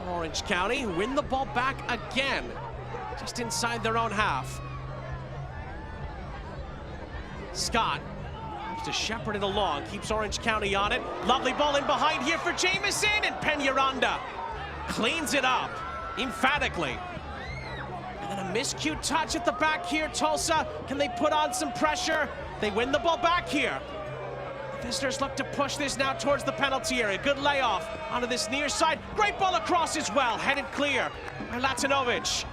Orange County win the ball back again, just inside their own half. Scott has to shepherd it along, keeps Orange County on it. Lovely ball in behind here for Jamison, and Peñaranda cleans it up emphatically. And then a miscued touch at the back here. Tulsa, can they put on some pressure? They win the ball back here. Visitors look to push this now towards the penalty area. Good layoff onto this near side. Great ball across as well. Headed clear by Latinovic.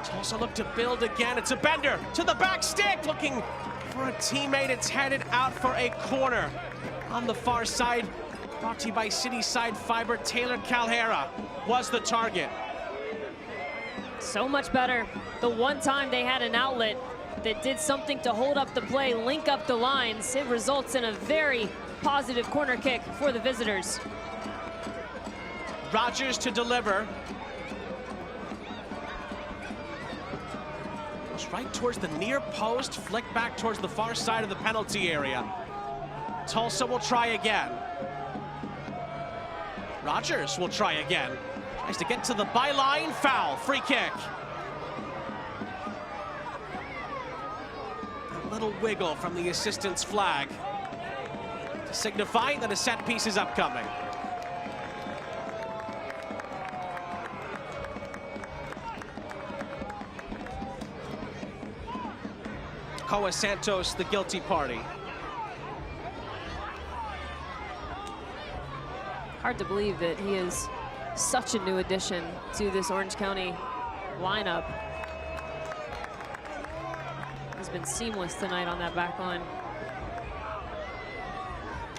Tulsa look to build again. It's a bender to the back stick. Looking for a teammate. It's headed out for a corner on the far side. Brought to you by City Side Fiber. Taylor Calhera was the target. So much better. The one time they had an outlet that did something to hold up the play, link up the lines, it results in a very positive corner kick for the visitors. Rogers to deliver. Goes right towards the near post, flick back towards the far side of the penalty area. Tulsa will try again. Rogers will try again. Tries to get to the byline, foul, free kick. Little wiggle from the assistant's flag to signify that a set piece is upcoming. Koa Santos, the guilty party. Hard to believe that he is such a new addition to this Orange County lineup. Has been seamless tonight on that back line.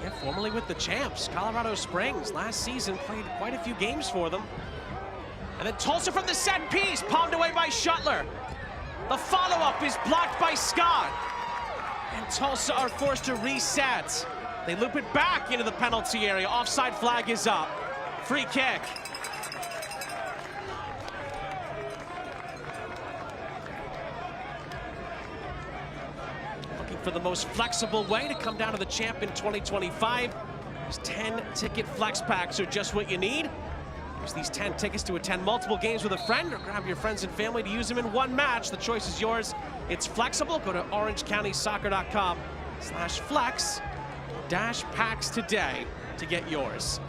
Yeah, formerly with the champs, Colorado Springs. Last season played quite a few games for them. And then Tulsa from the set piece, palmed away by Shuttler. The follow-up is blocked by Scott. And Tulsa are forced to reset. They loop it back into the penalty area. Offside flag is up. Free kick. For the most flexible way to come down to the champ in 2025. These 10 ticket flex packs are just what you need. Use these 10 tickets to attend multiple games with a friend or grab your friends and family to use them in one match. The choice is yours. It's flexible. Go to orangecountysoccer.com/flex-packs today to get yours.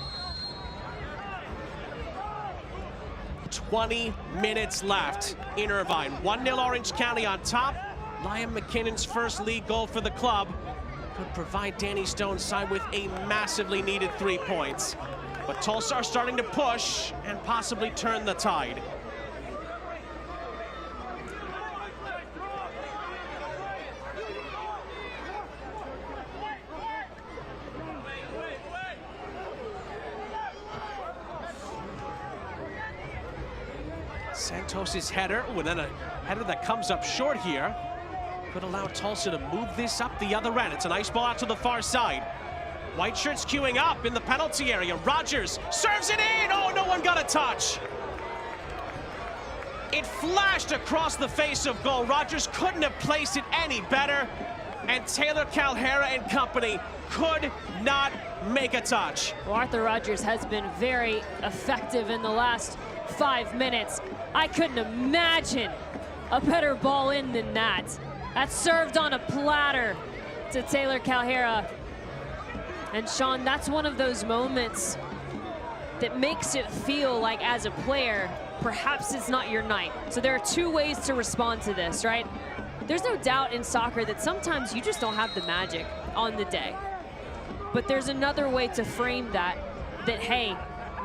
20 minutes left in Irvine. 1-0 Orange County on top. Liam McKinnon's first league goal for the club could provide Danny Stone's side with a massively needed 3 points. But Tulsa are starting to push and possibly turn the tide. Santos's header, and then a header that comes up short here. Could allow Tulsa to move this up the other end. It's a nice ball out to the far side. White shirts queuing up in the penalty area. Rogers serves it in. Oh, no one got a touch. It flashed across the face of goal. Rogers couldn't have placed it any better. And Taylor Calhera and company could not make a touch. Well, Arthur Rogers has been very effective in the last 5 minutes. I couldn't imagine a better ball in than that. That's served on a platter to Taylor Calhera. And Sean, that's one of those moments that makes it feel like, as a player, perhaps it's not your night. So there are 2 ways to respond to this, right? There's no doubt in soccer that sometimes you just don't have the magic on the day. But there's another way to frame that, hey,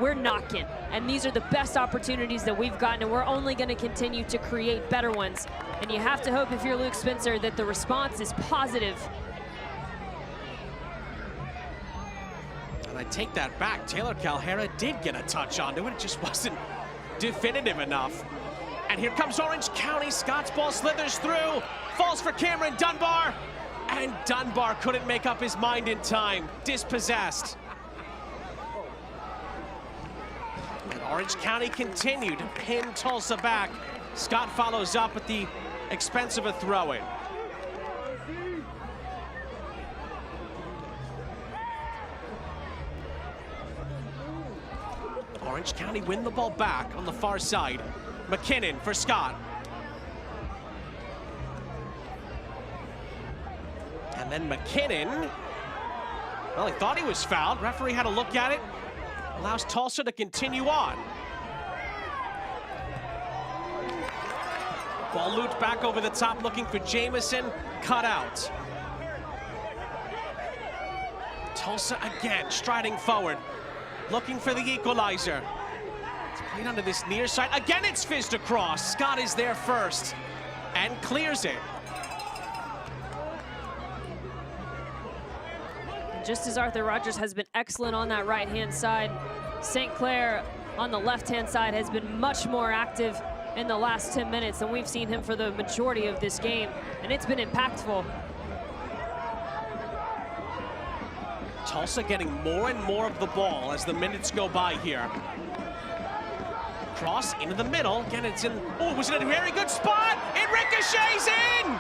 we're knocking. And these are the best opportunities that we've gotten, and we're only going to continue to create better ones. And you have to hope, if you're Luke Spencer, that the response is positive. And I take that back. Taylor Calhera did get a touch onto it. It just wasn't definitive enough. And here comes Orange County. Scott's ball slithers through, falls for Cameron Dunbar, and Dunbar couldn't make up his mind in time. Dispossessed. And Orange County continued to pin Tulsa back. Scott follows up at the expense of a throw-in. Orange County win the ball back on the far side. McKinnon for Scott. And then McKinnon, well, he thought he was fouled. Referee had a look at it. Allows Tulsa to continue on. Ball looped back over the top, looking for Jamison. Cut out. Tulsa again, striding forward, looking for the equalizer. It's played onto this near side. Again, it's fizzed across. Scott is there first and clears it. Just as Arthur Rogers has been excellent on that right-hand side, St. Clair on the left-hand side has been much more active in the last 10 minutes than we've seen him for the majority of this game, and it's been impactful. Tulsa getting more and more of the ball as the minutes go by here. Cross into the middle. Again, it's in. Oh, it was in a very good spot. It ricochets in.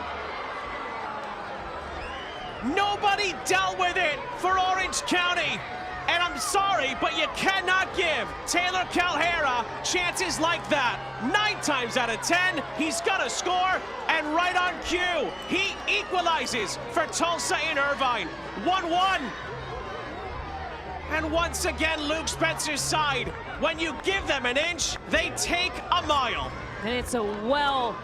Nobody dealt with it for Orange County. And I'm sorry, but you cannot give Taylor Calhera chances like that. 9 times out of 10, he's gonna score, and right on cue, he equalizes for Tulsa in Irvine. 1-1. And once again, Luke Spencer's side. When you give them an inch, they take a mile. And it's a well-switched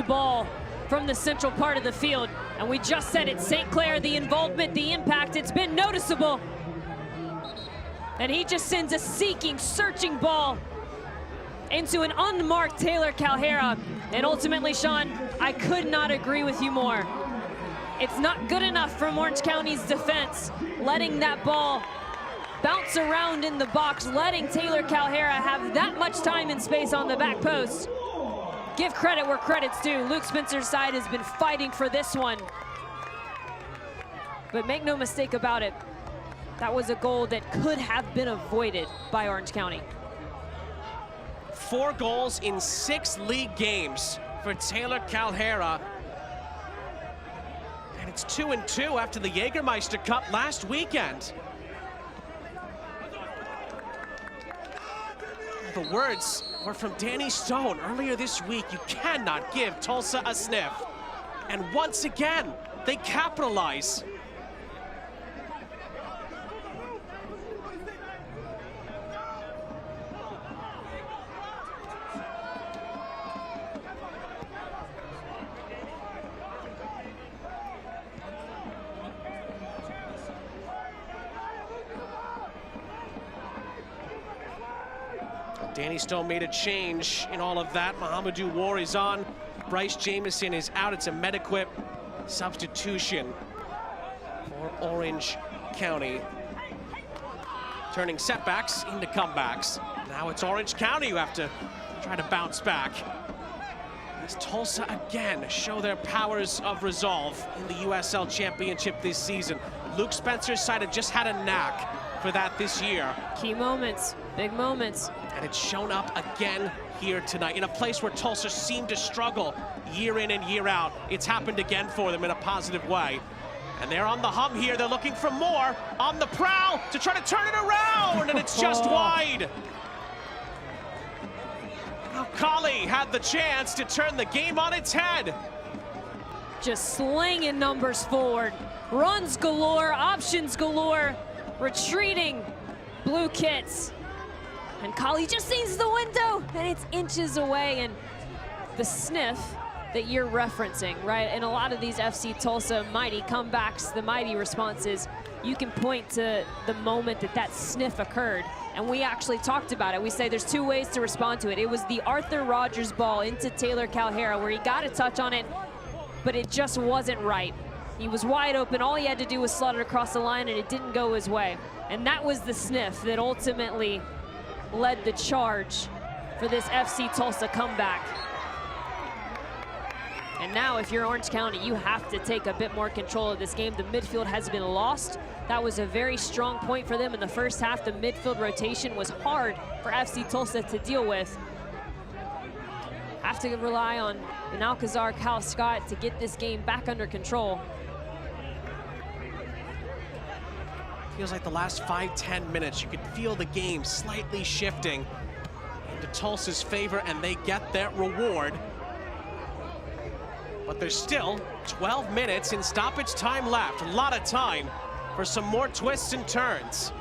ball from the central part of the field. And we just said it, St. Clair, the involvement, the impact, it's been noticeable. And he just sends a seeking, searching ball into an unmarked Taylor Calhera. And ultimately, Sean, I could not agree with you more. It's not good enough from Orange County's defense, letting that ball bounce around in the box, letting Taylor Calhera have that much time and space on the back post. Give credit where credit's due. Luke Spencer's side has been fighting for this one. But make no mistake about it, that was a goal that could have been avoided by Orange County. 4 goals in 6 league games for Taylor Calhera. And it's 2-2 after the Jägermeister Cup last weekend. The words were from Danny Stone earlier this week. You cannot give Tulsa a sniff. And once again, they capitalize. Danny Stone made a change in all of that. Mahamadou War is on. Bryce Jamison is out. It's a Med-Equip substitution for Orange County. Turning setbacks into comebacks. Now it's Orange County who have to try to bounce back. As Tulsa again show their powers of resolve in the USL Championship this season. Luke Spencer's side have just had a knack for that this year. Key moments, big moments. And it's shown up again here tonight in a place where Tulsa seemed to struggle year in and year out. It's happened again for them in a positive way. And they're on the hum here. They're looking for more on the prowl to try to turn it around, and it's just wide. Now Colley had the chance to turn the game on its head. Just slinging numbers forward. Runs galore, options galore, retreating blue kits. And Colley just sees the window, and it's inches away, and the sniff that you're referencing, right? And a lot of these FC Tulsa mighty comebacks, the mighty responses, you can point to the moment that that sniff occurred. And we actually talked about it. We say there's two ways to respond to it. It was the Arthur Rogers ball into Taylor Calhera where he got a touch on it, but it just wasn't right. He was wide open. All he had to do was slot it across the line, and it didn't go his way. And that was the sniff that ultimately led the charge for this FC Tulsa comeback. And now if you're Orange County, you have to take a bit more control of this game. The midfield has been lost. That was a very strong point for them in the first half. The midfield rotation was hard for FC Tulsa to deal with. Have to rely on Benalcazar, Cal Scott to get this game back under control. Feels like the last 5-10 minutes, you could feel the game slightly shifting into Tulsa's favor, and they get their reward. But there's still 12 minutes in stoppage time left. A lot of time for some more twists and turns.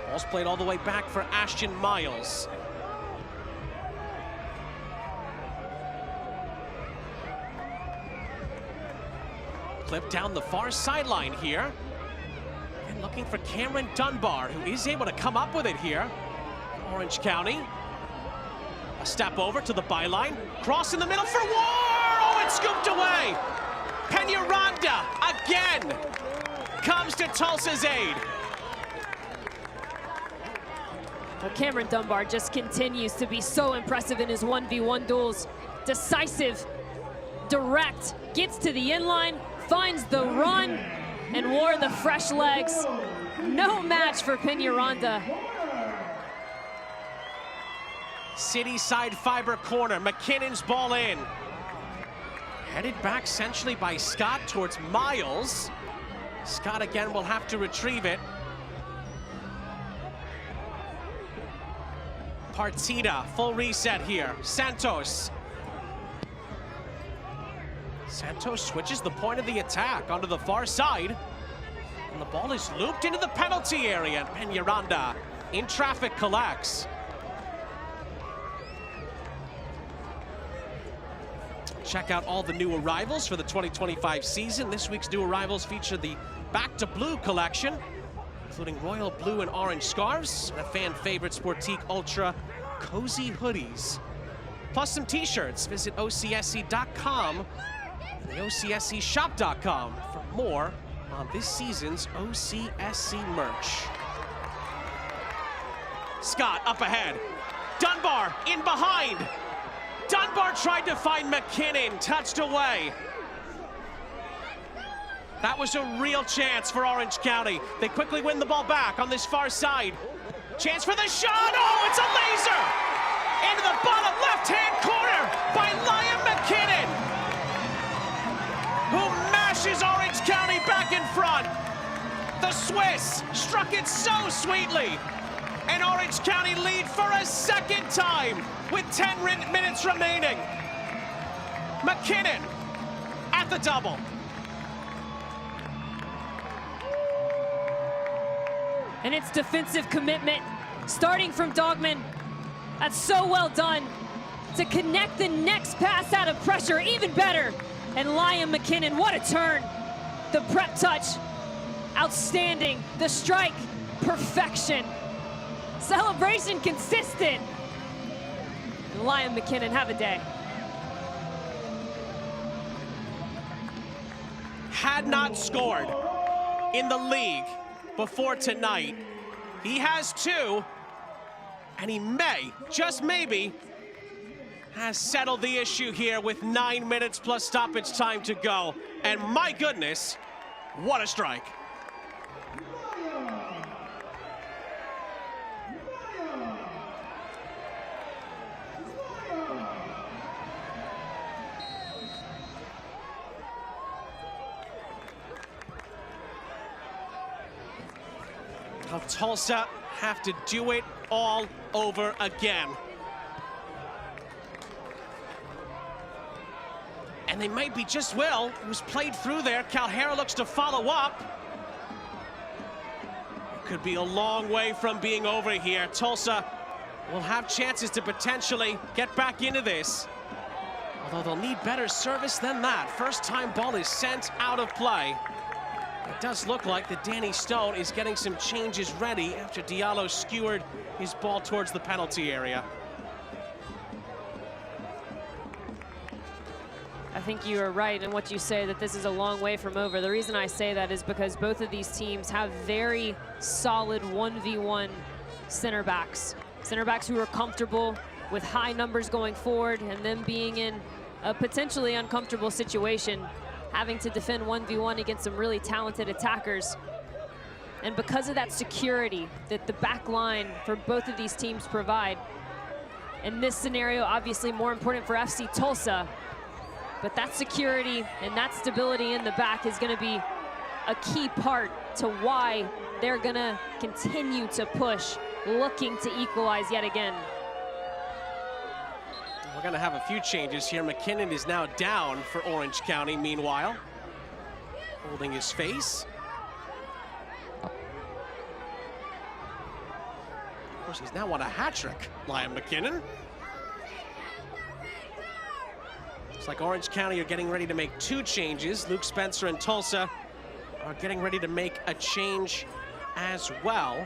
Ball's played all the way back for Ashton Miles. Clip down the far sideline here. And looking for Cameron Dunbar, who is able to come up with it here. Orange County. A step over to the byline. Cross in the middle for War! Oh, it's scooped away! Peñaranda, again, comes to Tulsa's aid. Well, Cameron Dunbar just continues to be so impressive in his 1v1 duels. Decisive, direct, gets to the inline, finds the run, and wore the fresh legs. No match for Peñaranda. City side fiber corner, McKinnon's ball in. Headed back centrally by Scott towards Miles. Scott again will have to retrieve it. Partida, full reset here. Santos. Santos switches the point of the attack onto the far side. And the ball is looped into the penalty area. And Peñaranda in traffic collects. Check out all the new arrivals for the 2025 season. This week's new arrivals feature the Back to Blue collection, including royal blue and orange scarves, and a fan favorite Sportique Ultra cozy hoodies. Plus some t-shirts. Visit OCSC.com and the OCSCshop.com for more on this season's OCSC merch. Scott up ahead. Dunbar in behind. Dunbar tried to find McKinnon, touched away. That was a real chance for Orange County. They quickly win the ball back on this far side. Chance for the shot, oh, it's a laser! Into the bottom left-hand corner by Liam McKinnon, who mashes Orange County back in front. The Swiss struck it so sweetly, and Orange County lead for a second time with 10 minutes remaining. McKinnon at the double. And it's defensive commitment, starting from Dogman. That's so well done. To connect the next pass out of pressure, even better. And Liam McKinnon, what a turn. The prep touch, outstanding. The strike, perfection. Celebration consistent. And Liam McKinnon, have a day. Had not scored in the league before tonight. He has two, and he may, just maybe, has settled the issue here with 9 minutes plus stoppage time to go. And my goodness, what a strike. Now Tulsa have to do it all over again. And they might be just will. It was played through there. Calhera looks to follow up. It could be a long way from being over here. Tulsa will have chances to potentially get back into this. Although they'll need better service than that. First time ball is sent out of play. It does look like that Danny Stone is getting some changes ready after Diallo skewered his ball towards the penalty area. I think you are right in what you say, that this is a long way from over. The reason I say that is because both of these teams have very solid 1v1 center backs. Center backs who are comfortable with high numbers going forward, and them being in a potentially uncomfortable situation, having to defend 1v1 against some really talented attackers. And because of that security that the back line for both of these teams provide, in this scenario, obviously more important for FC Tulsa, but that security and that stability in the back is going to be a key part to why they're going to continue to push, looking to equalize yet again. We're going to have a few changes here. McKinnon is now down for Orange County, meanwhile, holding his face. Of course, he's now won a hat-trick, Liam McKinnon. Looks like Orange County are getting ready to make two changes. Luke Spencer and Tulsa are getting ready to make a change as well.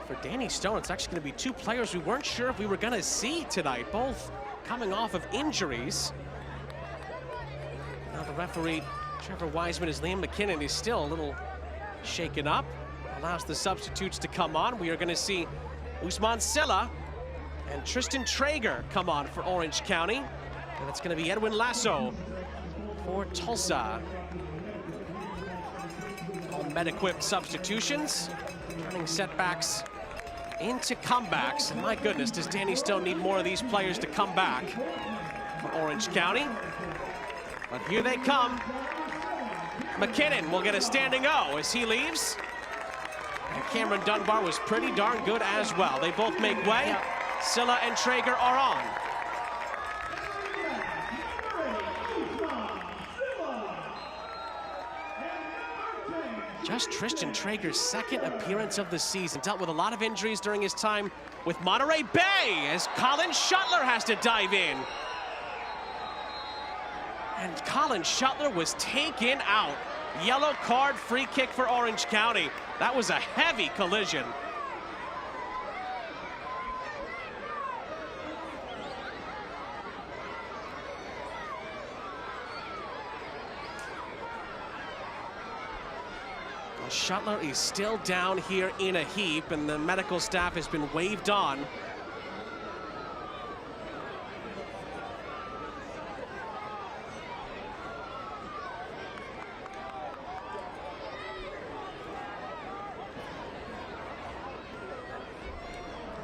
For Danny Stone, it's actually going to be two players we weren't sure if we were going to see tonight, both coming off of injuries. Now the referee, Trevor Wiseman, as Liam McKinnon is still a little shaken up, allows the substitutes to come on. We are going to see Usman Silla and Tristan Traeger come on for Orange County. And it's going to be Edwin Lasso for Tulsa. All med-equipped substitutions, turning setbacks into comebacks. And my goodness, does Danny Stone need more of these players to come back for Orange County? But here they come. McKinnon will get a standing O as he leaves. And Cameron Dunbar was pretty darn good as well. They both make way. Silla and Traeger are on. Just Tristan Traeger's second appearance of the season. Dealt with a lot of injuries during his time with Monterey Bay as Colin Shuttler has to dive in. And Colin Shuttler was taken out. Yellow card, free kick for Orange County. That was a heavy collision. Shuttler is still down here in a heap, and the medical staff has been waved on.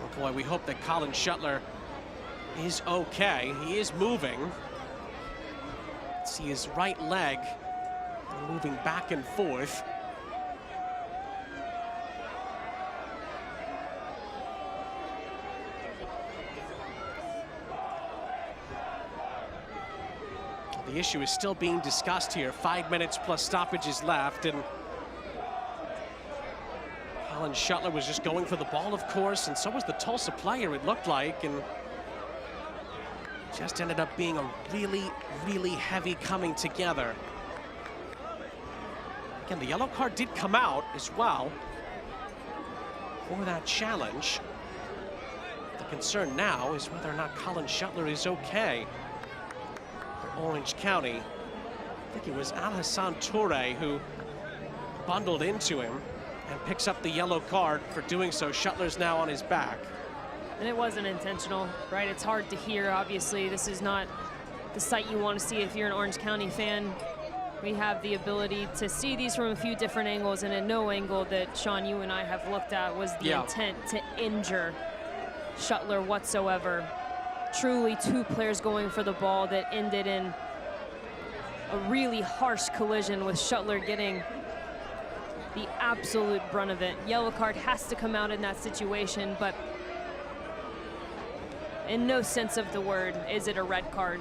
Oh boy, we hope that Colin Shuttler is okay. He is moving. See his right leg moving back and forth. The issue is still being discussed here. 5 minutes plus stoppages left, and Colin Shuttler was just going for the ball, of course, and so was the Tulsa player, it looked like, and just ended up being a really, really heavy coming together. Again, the yellow card did come out as well for that challenge. The concern now is whether or not Colin Shuttler is okay. Orange County. I think it was Al-Hassan Toure who bundled into him and picks up the yellow card for doing so. Shuttler's now on his back. And it wasn't intentional, right? It's hard to hear, obviously. This is not the sight you want to see if you're an Orange County fan. We have the ability to see these from a few different angles, and in no angle that, Sean, you and I have looked at was the intent to injure Shuttler whatsoever. Truly two players going for the ball that ended in a really harsh collision, with Shuttler getting the absolute brunt of it. Yellow card has to come out in that situation, but In no sense of the word is it a red card.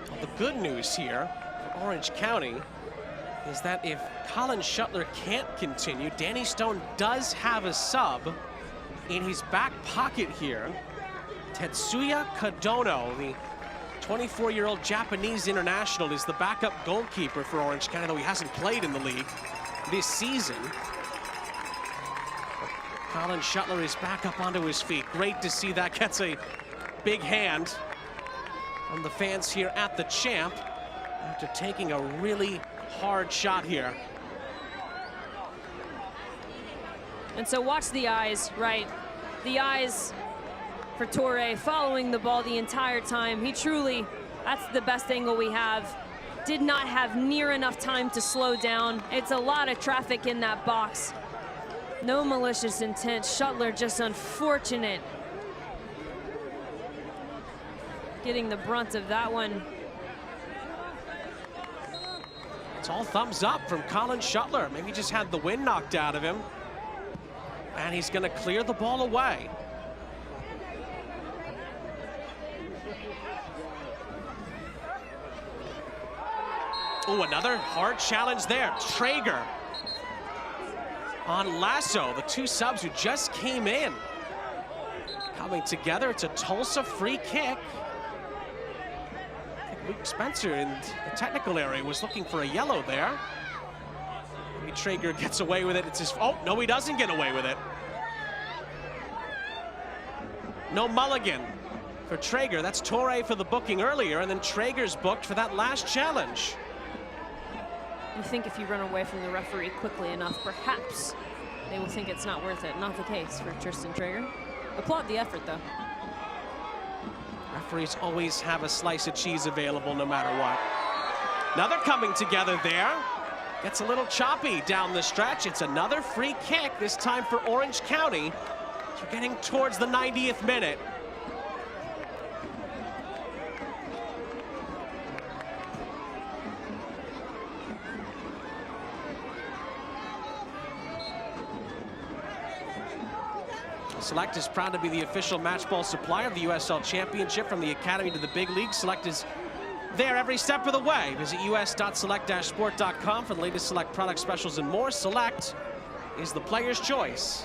Well, the good news here for Orange County is that if Colin Shuttler can't continue, Danny Stone does have a sub in his back pocket here. Tetsuya Kadono, the 24-year-old Japanese international, is the backup goalkeeper for Orange County, though he hasn't played in the league this season. Colin Shuttler is back up onto his feet. Great to see that. Gets a big hand from the fans here at the Champ after taking a really hard shot here. And so watch the eyes, right? The eyes for Torre following the ball the entire time. He truly, that's the best angle we have. Did not have near enough time to slow down. It's a lot of traffic in that box. No malicious intent. Shuttler just unfortunate. Getting the brunt of that one. It's all thumbs up from Colin Shuttler. Maybe just had the wind knocked out of him. And he's gonna clear the ball away. Oh, another hard challenge there. Traeger on Lasso, the two subs who just came in. Coming together, it's a Tulsa free kick. I think Luke Spencer in the technical area was looking for a yellow there. Maybe Traeger gets away with it. It's his, oh, no, he doesn't get away with it. No mulligan for Traeger. That's Torre for the booking earlier, and then Traeger's booked for that last challenge. You think if you run away from the referee quickly enough, perhaps they will think it's not worth it. Not the case for Tristan Traeger. Applaud the effort, though. Referees always have a slice of cheese available no matter what. Now they're coming together there. Gets a little choppy down the stretch. It's another free kick, this time for Orange County. So we're getting towards the 90th minute. Select is proud to be the official match ball supplier of the USL Championship. From the Academy to the big league, Select is there every step of the way. Visit us.select-sport.com for the latest Select product specials and more. Select is the player's choice.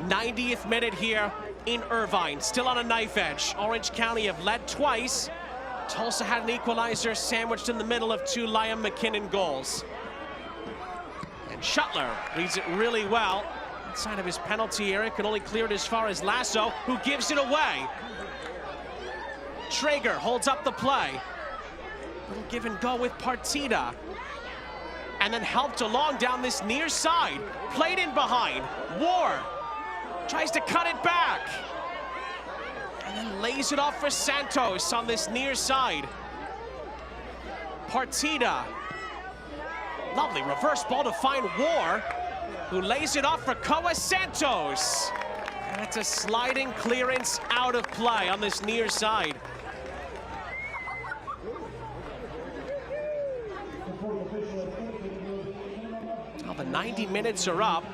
90th minute here in Irvine. Still on a knife edge. Orange County have led twice. Tulsa had an equalizer sandwiched in the middle of two Liam McKinnon goals. And Shuttler reads it really well. Inside of his penalty area, can only clear it as far as Lasso, who gives it away. Traeger holds up the play. Little give and go with Partida. And then helped along down this near side. Played in behind. War tries to cut it back. And then lays it off for Santos on this near side. Partida. Lovely reverse ball to find War, who lays it off for Koa Santos. And it's a sliding clearance out of play on this near side. Well, the 90 minutes are up.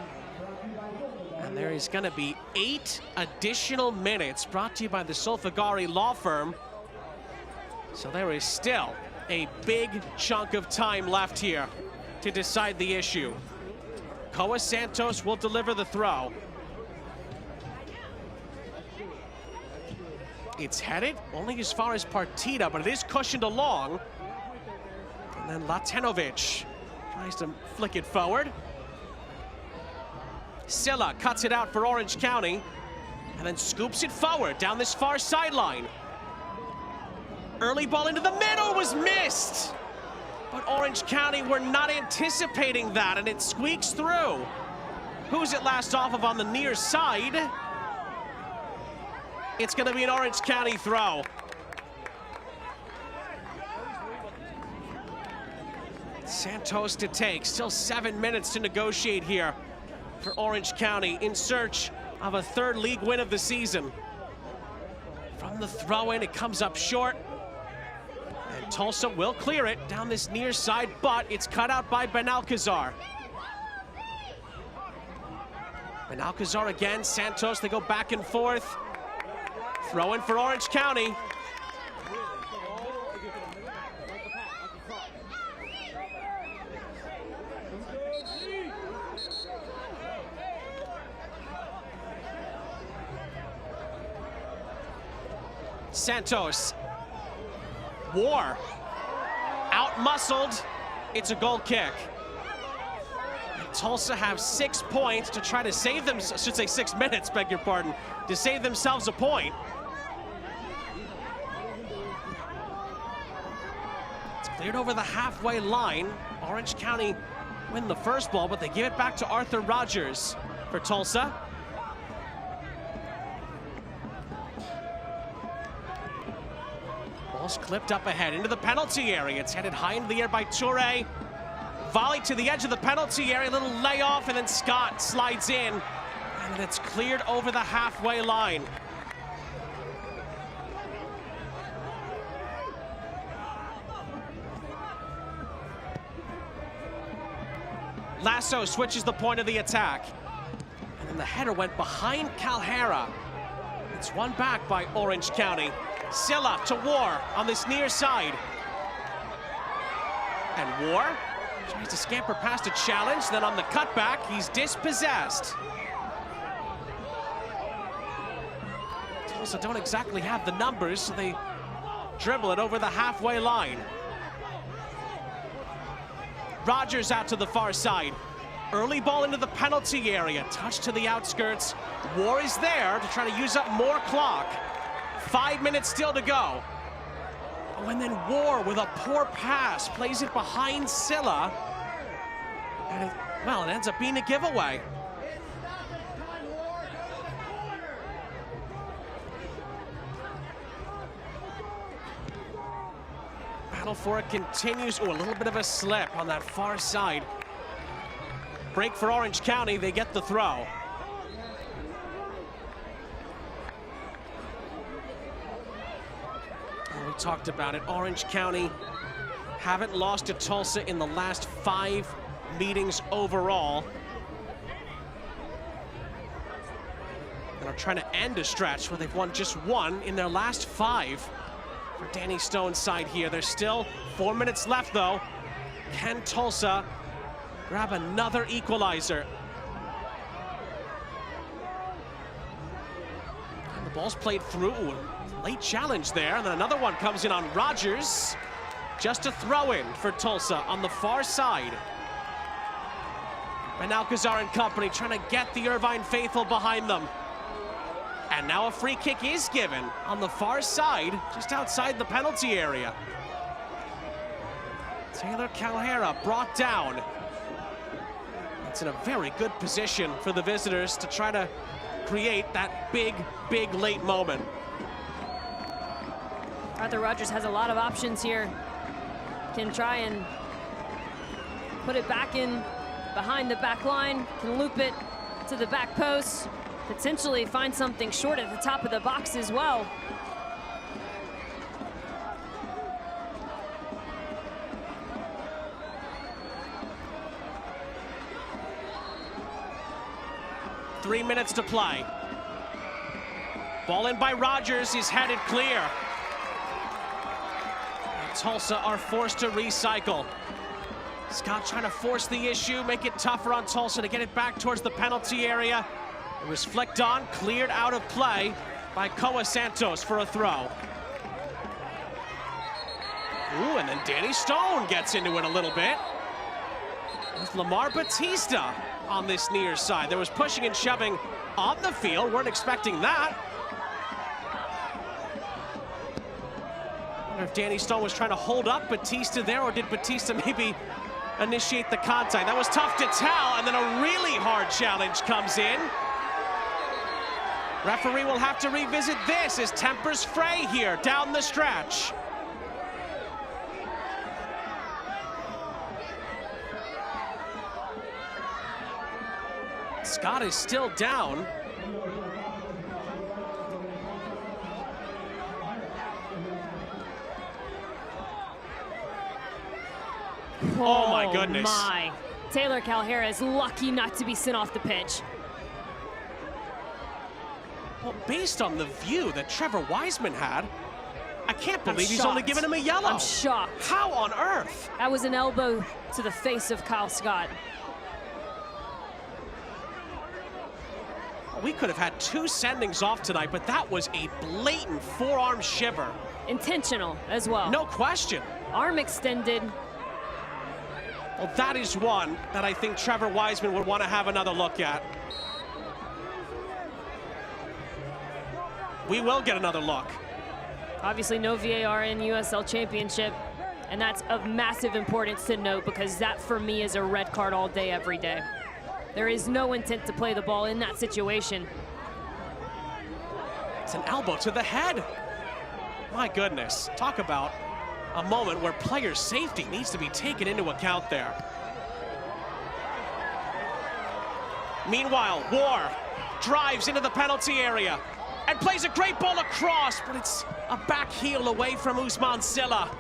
And there is going to be 8 additional minutes, brought to you by the Solfagari Law Firm. So there is still a big chunk of time left here to decide the issue. Koa Santos will deliver the throw. It's headed only as far as Partida, but it is cushioned along. And then Latenovic tries to flick it forward. Silla cuts it out for Orange County and then scoops it forward down this far sideline. Early ball into the middle was missed. But Orange County were not anticipating that, and it squeaks through. Who's it last off of on the near side? It's going to be an Orange County throw. Santos to take. Still 7 minutes to negotiate here for Orange County in search of a third league win of the season. From the throw-in, it comes up short. And Tulsa will clear it down this near side, but it's cut out by Ben Alcazar. And Alcazar again, Santos, they go back and forth. Throw in for Orange County. Santos. War. Out-muscled. It's a goal kick. And Tulsa have 6 points to try to save them, I should say 6 minutes, beg your pardon, to save themselves a point. It's cleared over the halfway line. Orange County win the first ball, but they give it back to Arthur Rogers for Tulsa. Ball's clipped up ahead into the penalty area. It's headed high into the air by Toure. Volley to the edge of the penalty area, little layoff, and then Scott slides in. And it's cleared over the halfway line. Lasso switches the point of the attack. And then the header went behind Calhera. It's won back by Orange County. Silla to War on this near side. And War tries to scamper past a challenge, then on the cutback, he's dispossessed. Tulsa don't exactly have the numbers, so they dribble it over the halfway line. Rogers out to the far side. Early ball into the penalty area, touch to the outskirts. War is there to try to use up more clock. 5 minutes still to go. Oh, and then War with a poor pass, plays it behind Silla. And it ends up being a giveaway. Battle for it continues. Oh, a little bit of a slip on that far side. Break for Orange County, they get the throw. We talked about it. Orange County haven't lost to Tulsa in the last 5 meetings overall. And are trying to end a stretch where they've won just 1 in their last 5 for Danny Stone's side here. There's still 4 minutes left though. Can Tulsa grab another equalizer? And the ball's played through. Late challenge there, and then another one comes in on Rogers. Just a throw in for Tulsa on the far side. And Alcazar and company trying to get the Irvine faithful behind them. And now a free kick is given on the far side, just outside the penalty area. Taylor Calhera brought down. It's in a very good position for the visitors to try to create that big, big late moment. Arthur Rogers has a lot of options here. Can try and put it back in behind the back line, can loop it to the back post, potentially find something short at the top of the box as well. Three minutes to play. Ball in by Rogers, he's headed clear. Tulsa are forced to recycle. Scott trying to force the issue, make it tougher on Tulsa to get it back towards the penalty area. It was flicked on, cleared out of play by Koa Santos for a throw. Ooh, and then Danny Stone gets into it a little bit. With Lamar Batista on this near side. There was pushing and shoving on the field. Weren't expecting that. I wonder if Danny Stone was trying to hold up Batista there, or did Batista maybe initiate the contact? That was tough to tell, and then a really hard challenge comes in. Referee will have to revisit this as tempers fray here down the stretch. Scott is still down. Oh my goodness. My. Taylor Calhera is lucky not to be sent off the pitch. Well, based on the view that Trevor Wiseman had, I can't believe he's shocked. only given him a yellow. I'm shocked. How on earth? That was an elbow to the face of Kyle Scott. We could have had 2 sendings off tonight, but that was a blatant forearm shiver. Intentional as well. No question. Arm extended. Well, that is one that I think Trevor Wiseman would want to have another look at. We will get another look. Obviously no VAR in USL Championship, and that's of massive importance to note because that for me is a red card all day, every day. There is no intent to play the ball in that situation. It's an elbow to the head. My goodness, talk about a moment where player safety needs to be taken into account there. Meanwhile, War drives into the penalty area and plays a great ball across, but it's a back heel away from Usman Silla.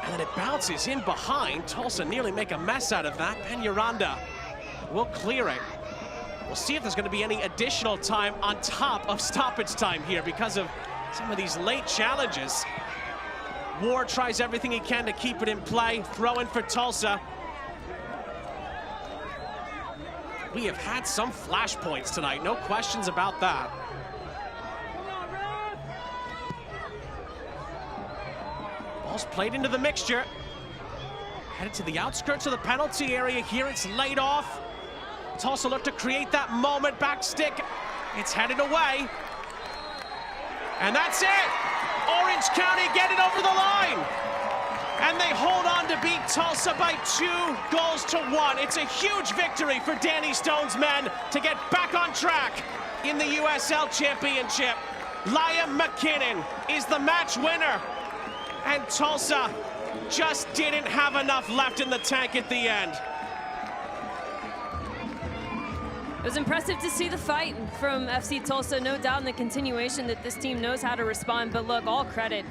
And then it bounces in behind. Tulsa nearly make a mess out of that. Ben Uranda will clear it. We'll see if there's going to be any additional time on top of stoppage time here because of some of these late challenges. Ward tries everything he can to keep it in play. Throw in for Tulsa. We have had some flashpoints tonight, no questions about that. Ball's played into the mixture. Headed to the outskirts of the penalty area here. It's laid off. Tulsa looked to create that moment. Back stick. It's headed away. And that's it. Orange County get it over the line. And they hold on to beat Tulsa by 2-1. It's a huge victory for Danny Stone's men to get back on track in the USL Championship. Liam McKinnon is the match winner. And Tulsa just didn't have enough left in the tank at the end. It was impressive to see the fight from FC Tulsa. No doubt in the continuation that this team knows how to respond. But look, all credit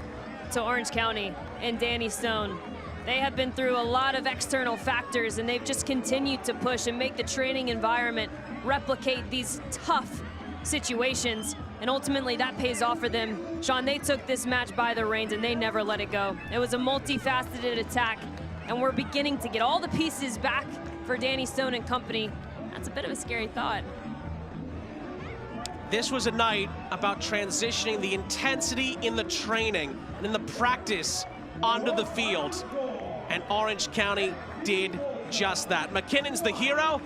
to Orange County and Danny Stone. They have been through a lot of external factors, and they've just continued to push and make the training environment replicate these tough situations. And ultimately, that pays off for them. Sean, they took this match by the reins, and they never let it go. It was a multifaceted attack, and we're beginning to get all the pieces back for Danny Stone and company. That's a bit of a scary thought. This was a night about transitioning the intensity in the training and in the practice onto the field. And Orange County did just that. McKinnon's the hero,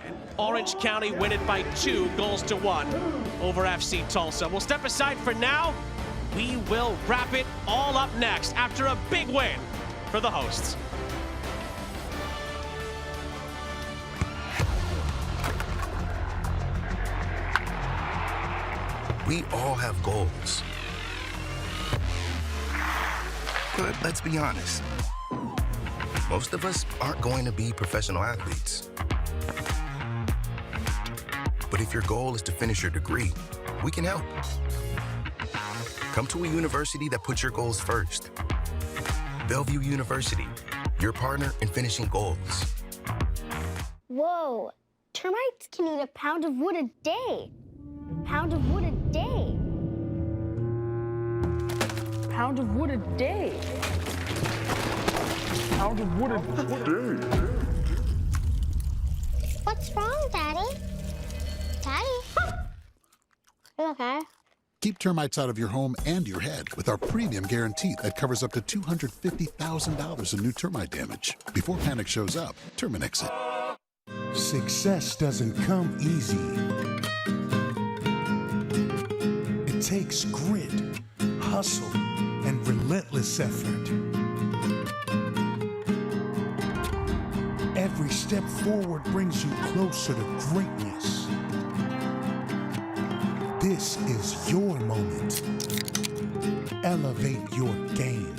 and Orange County win it by 2-1 over FC Tulsa. We'll step aside for now. We will wrap it all up next after a big win for the hosts. We all have goals. But let's be honest, most of us aren't going to be professional athletes. But if your goal is to finish your degree, we can help. Come to a university that puts your goals first. Bellevue University, your partner in finishing goals. Whoa, termites can eat a pound of wood a day. Pound of wood a day. Pound of wood a day. Pound of wood a day. What's wrong, Daddy? Daddy? You okay? Keep termites out of your home and your head with our premium guarantee that covers up to $250,000 in new termite damage. Before panic shows up, Terminix it. Success doesn't come easy. It takes grit, hustle, and relentless effort. Every step forward brings you closer to greatness. This is your moment. Elevate your game.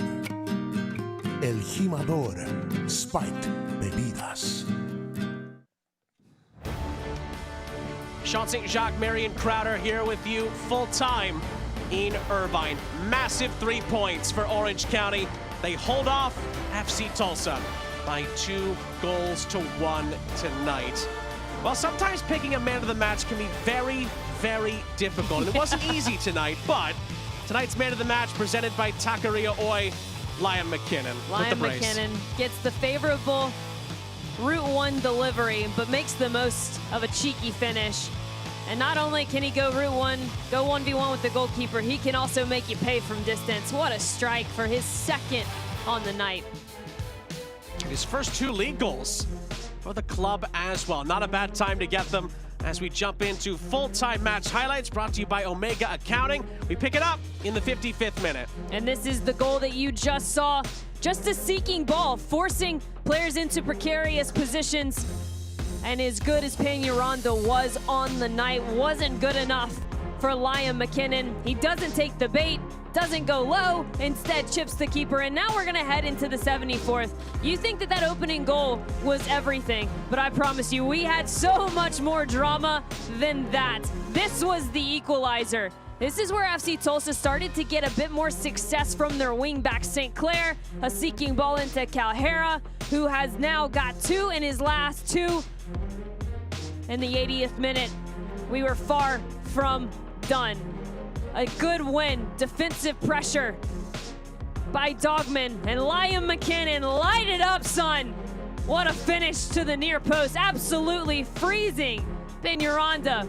El Jimador Spiked Bebidas. Sean St. Jacques, Marion Crowder here with you full time in Irvine. Massive 3 points for Orange County. They hold off FC Tulsa by 2-1 tonight. Well, sometimes picking a man of the match can be very, very difficult. And it wasn't easy tonight, but tonight's man of the match presented by Taqueria Oi, Liam McKinnon. with the Liam brace. McKinnon gets the favorable Route 1 delivery, but makes the most of a cheeky finish. And not only can he go Route 1, go 1v1 with the goalkeeper, he can also make you pay from distance. What a strike for his second on the night. His first 2 league goals for the club as well. Not a bad time to get them as we jump into full-time match highlights brought to you by Omega Accounting. We pick it up in the 55th minute. And this is the goal that you just saw. Just a seeking ball, forcing players into precarious positions. And as good as Peñaranda was on the night, wasn't good enough for Liam McKinnon. He doesn't take the bait, doesn't go low, instead chips the keeper. And now we're gonna head into the 74th. You think that that opening goal was everything, but I promise you, we had so much more drama than that. This was the equalizer. This is where FC Tulsa started to get a bit more success from their wingback St. Clair, a seeking ball into Calhera, who has now got 2 in his last 2. In the 80th minute, we were far from done. A good win, defensive pressure by Dogman, and Liam McKinnon light it up, son. What a finish to the near post, absolutely freezing Peñaranda.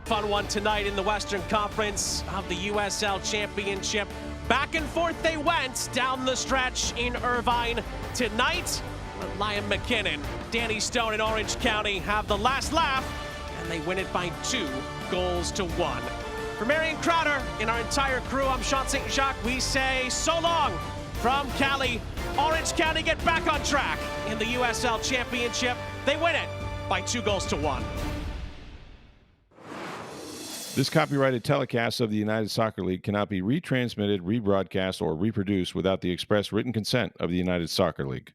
Fun one tonight in the Western Conference of the USL Championship. Back and forth they went down the stretch in Irvine. Tonight, Liam McKinnon, Danny Stone and Orange County have the last laugh, and they win it by 2-1. For Marion Crowder and our entire crew, I'm Sean St. Jacques. We say so long from Cali. Orange County get back on track in the USL Championship. They win it by 2-1. This copyrighted telecast of the United Soccer League cannot be retransmitted, rebroadcast, or reproduced without the express written consent of the United Soccer League.